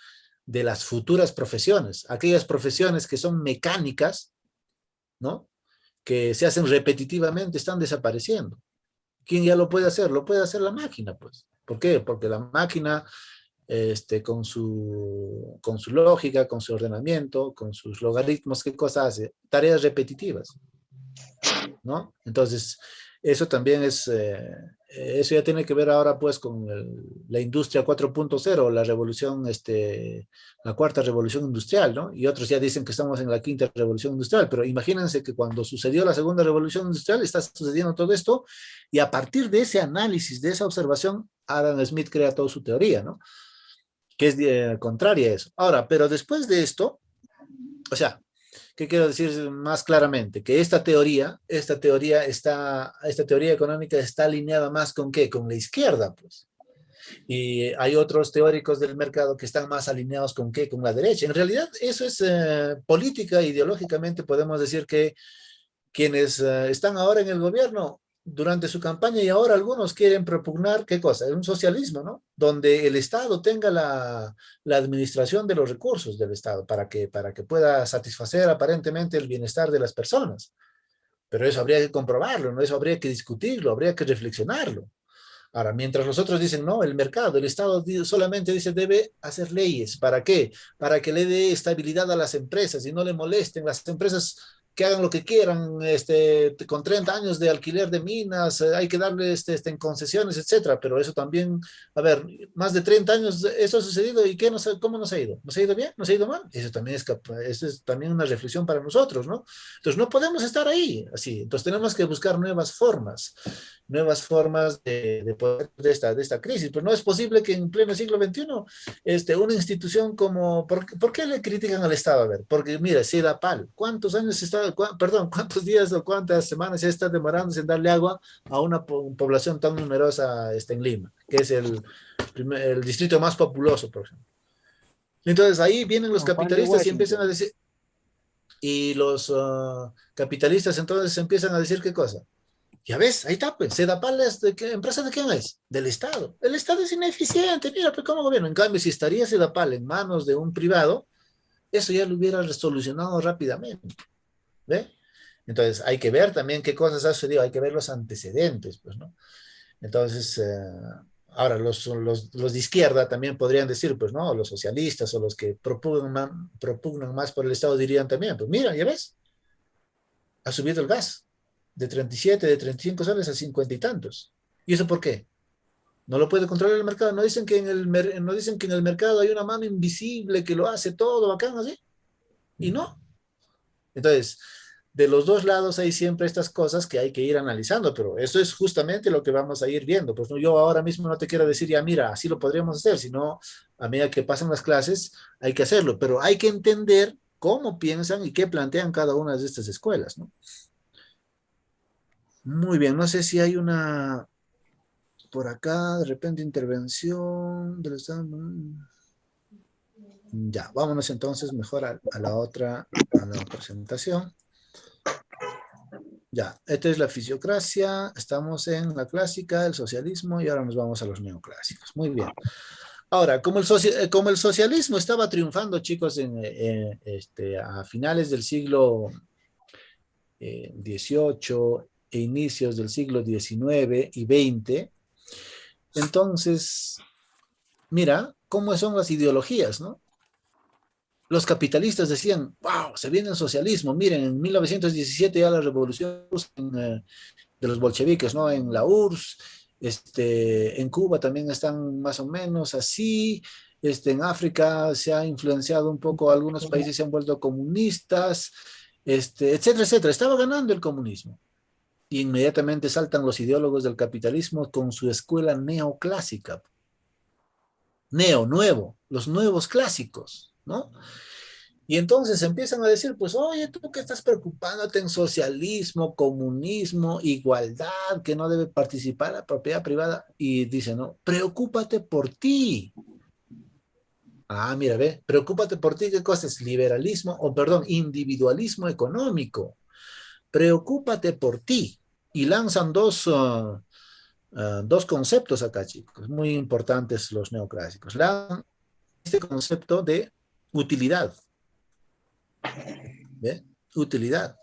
de las futuras profesiones, aquellas profesiones que son mecánicas, ¿no? Que se hacen repetitivamente, están desapareciendo. ¿Quién ya lo puede hacer? Lo puede hacer la máquina, pues. ¿Por qué? Porque la máquina, con su lógica, con su ordenamiento, con sus logaritmos, ¿qué cosa hace? Tareas repetitivas, ¿no? Entonces, eso también eso ya tiene que ver ahora, pues, con la industria 4.0, la revolución, la cuarta revolución industrial, ¿no? Y otros ya dicen que estamos en la quinta revolución industrial, pero imagínense que cuando sucedió la segunda revolución industrial está sucediendo todo esto, y a partir de ese análisis, de esa observación, Adam Smith crea toda su teoría, ¿no? Que es contraria a eso. Ahora, pero después de esto, o sea, ¿qué quiero decir más claramente? Que esta teoría económica está alineada más con ¿qué? Con la izquierda, pues. Y hay otros teóricos del mercado que están más alineados con ¿qué? Con la derecha. En realidad, eso es política, ideológicamente podemos decir que quienes están ahora en el gobierno, durante su campaña y ahora algunos quieren propugnar, ¿qué cosa? Un socialismo, ¿no? Donde el Estado tenga la administración de los recursos del Estado para que pueda satisfacer aparentemente el bienestar de las personas. Pero eso habría que comprobarlo, ¿no? Eso habría que discutirlo, habría que reflexionarlo. Ahora, mientras los otros dicen, no, el mercado, el Estado solamente dice debe hacer leyes. ¿Para qué? Para que le dé estabilidad a las empresas y no le molesten. Las empresas que hagan lo que quieran, con 30 años de alquiler de minas, hay que darles en concesiones, etcétera, pero eso también, a ver, más de 30 años eso ha sucedido y ¿cómo nos ha ido? ¿Nos ha ido bien? ¿Nos ha ido mal? Eso es también una reflexión para nosotros, ¿no? Entonces no podemos estar ahí así, entonces tenemos que buscar nuevas formas de poder de esta crisis, pero no es posible que en pleno siglo XXI una institución como, ¿por qué le critican al Estado? A ver, porque mira, Sedapal, ¿cuántos años cuántos días o cuántas semanas se está demorándose en darle agua a una población tan numerosa en Lima, que es el distrito más populoso, por ejemplo? Entonces ahí vienen los capitalistas y empiezan a decir, y los capitalistas entonces empiezan a decir, ¿qué cosa? Ya ves, ahí está, pues, Sedapal ¿empresa de quién es? Del Estado. El Estado es ineficiente, mira, pues, ¿cómo gobierno? En cambio, si estaría Sedapal en manos de un privado, eso ya lo hubiera resolucionado rápidamente, ¿ve? Entonces, hay que ver también qué cosas ha sucedido, hay que ver los antecedentes, pues, ¿no? Entonces, ahora, los de izquierda también podrían decir, pues, ¿no? Los socialistas o los que propugnan más por el Estado dirían también, pues, mira, ya ves, ha subido el gas de 37, de 35 soles a 50 y tantos. ¿Y eso por qué? No lo puede controlar el mercado. No dicen que en el mercado hay una mano invisible que lo hace todo bacán así. Y no. Entonces, de los dos lados hay siempre estas cosas que hay que ir analizando, pero eso es justamente lo que vamos a ir viendo. Pues no, yo ahora mismo no te quiero decir, ya mira, así lo podríamos hacer, sino a medida que pasan las clases hay que hacerlo, pero hay que entender cómo piensan y qué plantean cada una de estas escuelas, ¿no? Muy bien, no sé si hay una por acá, de repente intervención del Estado. Ya, vámonos entonces mejor a la otra presentación. Ya, esta es la fisiocracia, estamos en la clásica, el socialismo y ahora nos vamos a los neoclásicos. Muy bien. Ahora, como el socialismo estaba triunfando, chicos, a finales del siglo XVIII e inicios del siglo XIX y XX, entonces, mira cómo son las ideologías, ¿no? Los capitalistas decían, wow, se viene el socialismo, miren, en 1917 ya la revolución de los bolcheviques, ¿no? En la URSS, en Cuba también están más o menos así, en África se ha influenciado un poco, algunos países se han vuelto comunistas, etcétera, etcétera. Estaba ganando el comunismo. Y inmediatamente saltan los ideólogos del capitalismo con su escuela neoclásica. Nuevo, los nuevos clásicos, ¿no? Y entonces empiezan a decir, pues, oye, tú que estás preocupándote en socialismo, comunismo, igualdad, que no debe participar la propiedad privada. Y dicen, no, preocúpate por ti. Ah, mira, ve, preocúpate por ti, ¿qué cosa es? Liberalismo, individualismo económico. Preocúpate por ti. Y lanzan dos conceptos acá, chicos, muy importantes los neoclásicos. Este concepto de utilidad. ¿Ve? Utilidad.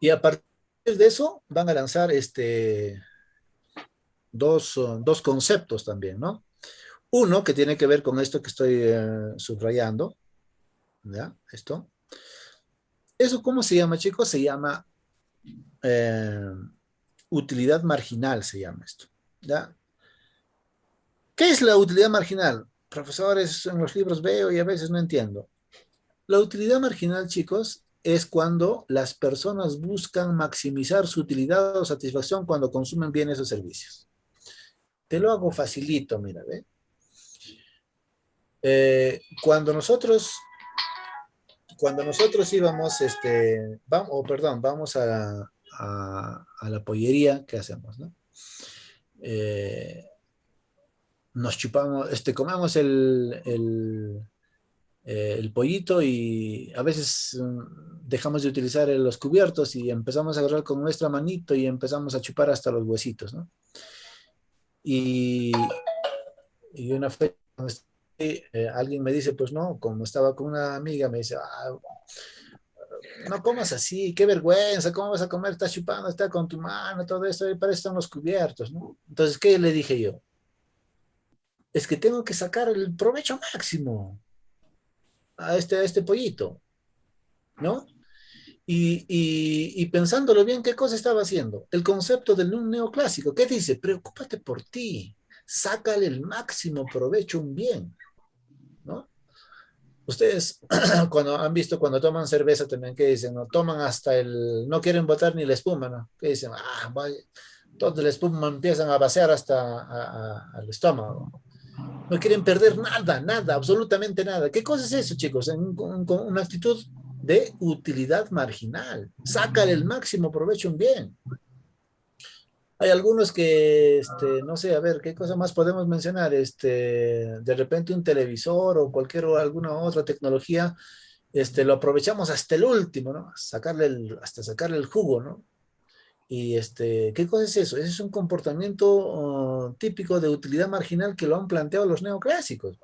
Y a partir de eso van a lanzar dos conceptos también, ¿no? Uno que tiene que ver con esto que estoy subrayando. ¿Ya? Esto. ¿Eso cómo se llama, chicos? Se llama utilidad marginal, se llama esto. ¿Ya? ¿Qué es la utilidad marginal? Profesores, en los libros veo y a veces no entiendo. La utilidad marginal, chicos, es cuando las personas buscan maximizar su utilidad o satisfacción cuando consumen bienes o servicios. Te lo hago facilito, mira, ¿ve? Cuando nosotros íbamos, vamos a la pollería, ¿qué hacemos, no? Nos chupamos, comemos el pollito y a veces dejamos de utilizar los cubiertos y empezamos a agarrar con nuestra manito y empezamos a chupar hasta los huesitos, ¿no? Y una vez alguien me dice, pues no, como estaba con una amiga, me dice, no comas así, qué vergüenza, ¿cómo vas a comer? Estás chupando, está con tu mano, todo esto, y para eso están los cubiertos, ¿no? Entonces, ¿qué le dije yo? Es que tengo que sacar el provecho máximo a este pollito, ¿no? Y pensándolo bien, ¿qué cosa estaba haciendo? El concepto del neoclásico. ¿Qué dice? Preocúpate por ti. Sácale el máximo provecho a un bien, ¿no? Ustedes cuando han visto cuando toman cerveza también, ¿qué dicen? No toman hasta no quieren botar ni la espuma, ¿no? ¿Qué dicen? Vaya, toda la espuma empiezan a vaciar hasta al estómago. No quieren perder nada, nada, absolutamente nada. ¿Qué cosa es eso, chicos? Una actitud de utilidad marginal. Sácale el máximo provecho a un bien. Hay algunos que, no sé, a ver, ¿qué cosa más podemos mencionar? De repente un televisor o alguna otra tecnología, lo aprovechamos hasta el último, ¿no? Hasta sacarle el jugo, ¿no? Y ¿qué cosa es eso? Ese es un comportamiento típico de utilidad marginal que lo han planteado los neoclásicos.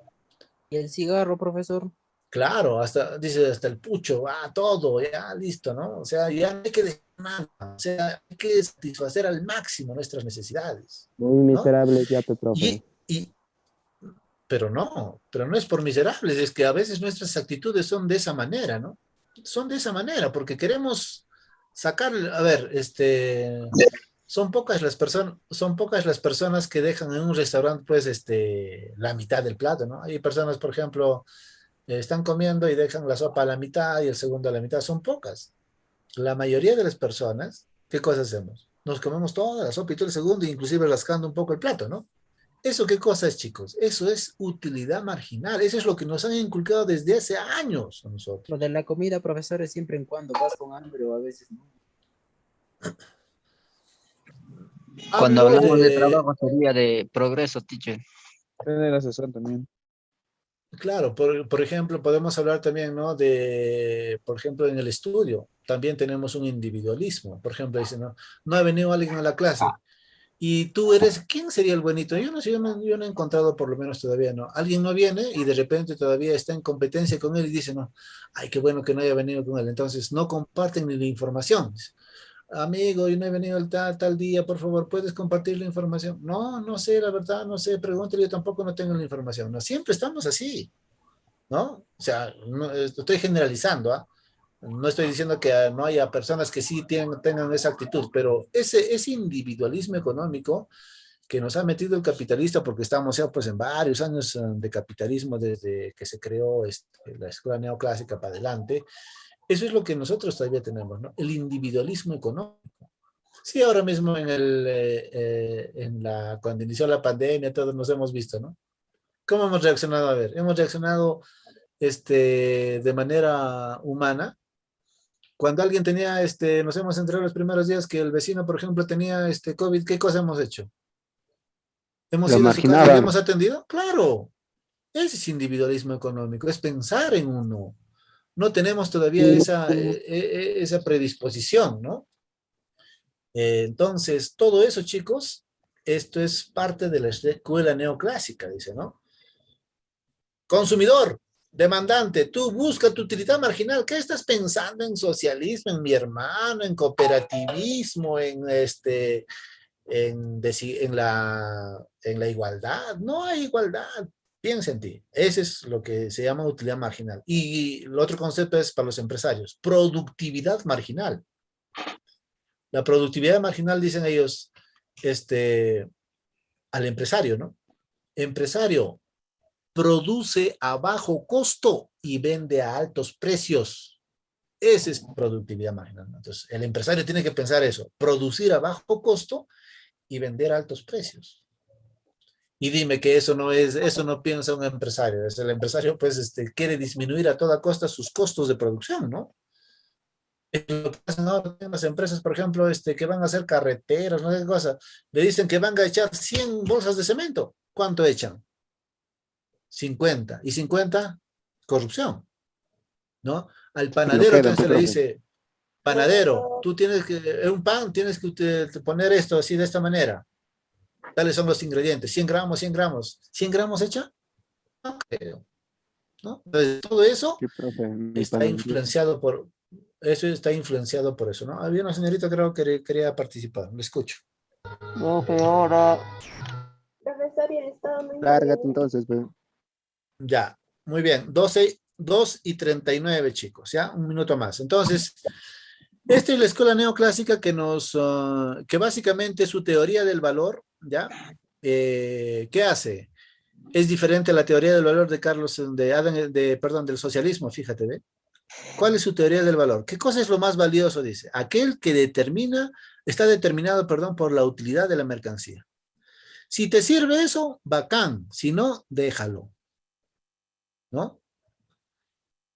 ¿Y el cigarro, profesor? Claro, dice, hasta el pucho, todo, ya listo, ¿no? O sea, ya no hay que dejar nada, o sea, hay que satisfacer al máximo nuestras necesidades. Muy ¿no? miserable ya te, profe. Pero no es por miserables, es que a veces nuestras actitudes son de esa manera, ¿no? Son de esa manera, porque queremos sacar, a ver, son pocas las personas que dejan en un restaurante, pues, la mitad del plato, ¿no? Hay personas, por ejemplo, están comiendo y dejan la sopa a la mitad y el segundo a la mitad, son pocas. La mayoría de las personas, ¿qué cosa hacemos? Nos comemos toda la sopa y todo el segundo, inclusive rascando un poco el plato, ¿no? ¿Eso qué cosa es, chicos? Eso es utilidad marginal. Eso es lo que nos han inculcado desde hace años a nosotros. Lo de la comida, profesor, es siempre en cuando vas con hambre o a veces no. Cuando hablamos de trabajo sería de progreso, teacher. El asesor también. Claro, por ejemplo, podemos hablar también, ¿no? Por ejemplo, en el estudio, también tenemos un individualismo. Por ejemplo, dicen, no ha venido alguien a la clase. Y tú ¿quién sería el buenito? Yo no he encontrado, por lo menos todavía, ¿no? Alguien no viene y de repente todavía está en competencia con él y dice, no, ay, qué bueno que no haya venido con él. Entonces, no comparten ni la información. Amigo, yo no he venido tal día, por favor, ¿puedes compartir la información? No sé, la verdad, no sé, pregúntale, yo tampoco no tengo la información. No, siempre estamos así, ¿no? O sea, estoy generalizando, ¿ah? No estoy diciendo que no haya personas que sí tengan esa actitud, pero ese individualismo económico que nos ha metido el capitalista, porque estamos ya pues en varios años de capitalismo desde que se creó la escuela neoclásica para adelante, eso es lo que nosotros todavía tenemos, ¿no? El individualismo económico. Sí, ahora mismo cuando inició la pandemia, todos nos hemos visto, ¿no? ¿Cómo hemos reaccionado? A ver, hemos reaccionado de manera humana. Cuando alguien tenía, nos hemos enterado los primeros días que el vecino, por ejemplo, tenía COVID, ¿qué cosa hemos hecho? ¿Hemos ido a su casa y hemos atendido? Claro, ese es individualismo económico, es pensar en uno. No tenemos todavía esa predisposición, ¿no? Entonces, todo eso, chicos, esto es parte de la escuela neoclásica, dice, ¿no? Consumidor, demandante, tú busca tu utilidad marginal. ¿Qué estás pensando en socialismo, en mi hermano, en cooperativismo, en la igualdad? No hay igualdad. Piensa en ti. Ese es lo que se llama utilidad marginal. Y el otro concepto es para los empresarios, productividad marginal. La productividad marginal, dicen ellos, al empresario, ¿no? Empresario, produce a bajo costo y vende a altos precios. Esa es productividad marginal. Entonces, el empresario tiene que pensar eso, producir a bajo costo y vender a altos precios. Y dime que eso no piensa un empresario. El empresario, pues, quiere disminuir a toda costa sus costos de producción, ¿no? Lo que hacen ahora en las empresas, por ejemplo, que van a hacer carreteras, no sé qué cosa, le dicen que van a echar 100 bolsas de cemento. ¿Cuánto echan? 50. ¿Y 50? Corrupción, ¿no? Al panadero también se le dice, panadero, tú tienes que, un pan, tienes que poner esto así de esta manera. ¿Cuáles son los ingredientes? 100 gramos, 100 gramos. ¿100 gramos echa? No creo, ¿no? Entonces, todo eso está influenciado por eso, ¿no? Había una señorita, creo que quería participar. Le escucho. No, ahora. Profesor, y el Estado no Lárgate entonces, pues. Ya, muy bien. 2:39, chicos, ¿ya? Un minuto más. Entonces, Esta es la escuela neoclásica que que básicamente su teoría del valor, ¿ya? ¿Qué hace? Es diferente a la teoría del valor de Carlos, perdón, del socialismo, fíjate, ¿ve? ¿Cuál es su teoría del valor? ¿Qué cosa es lo más valioso? Dice, aquel que está determinado, perdón, por la utilidad de la mercancía. Si te sirve eso, bacán. Si no, déjalo. ¿No?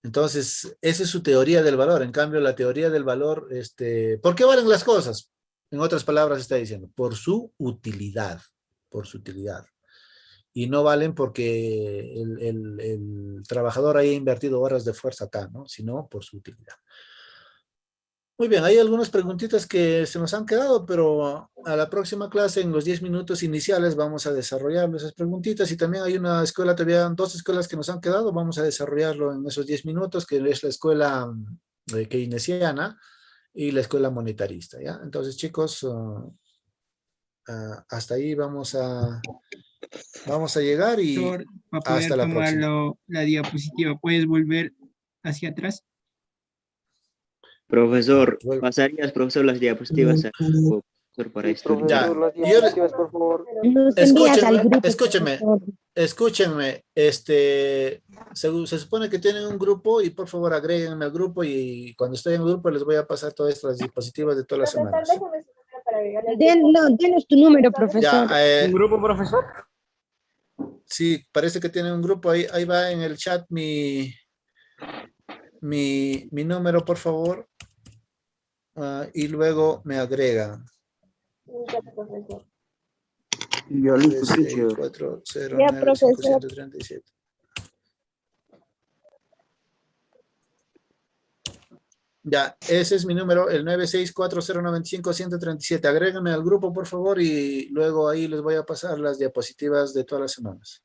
Entonces, esa es su teoría del valor. En cambio, la teoría del valor, ¿por qué valen las cosas? En otras palabras está diciendo, por su utilidad. Por su utilidad. Y no valen porque el trabajador haya invertido horas de fuerza acá, ¿no? Sino por su utilidad. Muy bien, hay algunas preguntitas que se nos han quedado, pero a la próxima clase, en los 10 minutos iniciales, vamos a desarrollar esas preguntitas. Y también hay una escuela, todavía 2 escuelas que nos han quedado, vamos a desarrollarlo en esos 10 minutos, que es la escuela keynesiana y la escuela monetarista, ¿ya? Entonces, chicos, hasta ahí vamos a llegar y Doctor, para poder hasta la próxima. la diapositiva, ¿puedes volver hacia atrás? Profesor, pasarías, profesor, las diapositivas al profesor para estudiar. Ya, Las diapositivas, por favor. Escúchenme, se supone que tienen un grupo y por favor agréguenme al grupo y cuando estoy en el grupo les voy a pasar todas estas diapositivas de todas las semanas. Denos tu número, profesor. ¿Un grupo, profesor? Sí, parece que tienen un grupo, ahí va en el chat mi número, por favor, y luego me agregan. Ya listo, 409-537. Ya, ese es mi número, el 964095137. Agréguenme al grupo, por favor, y luego ahí les voy a pasar las diapositivas de todas las semanas.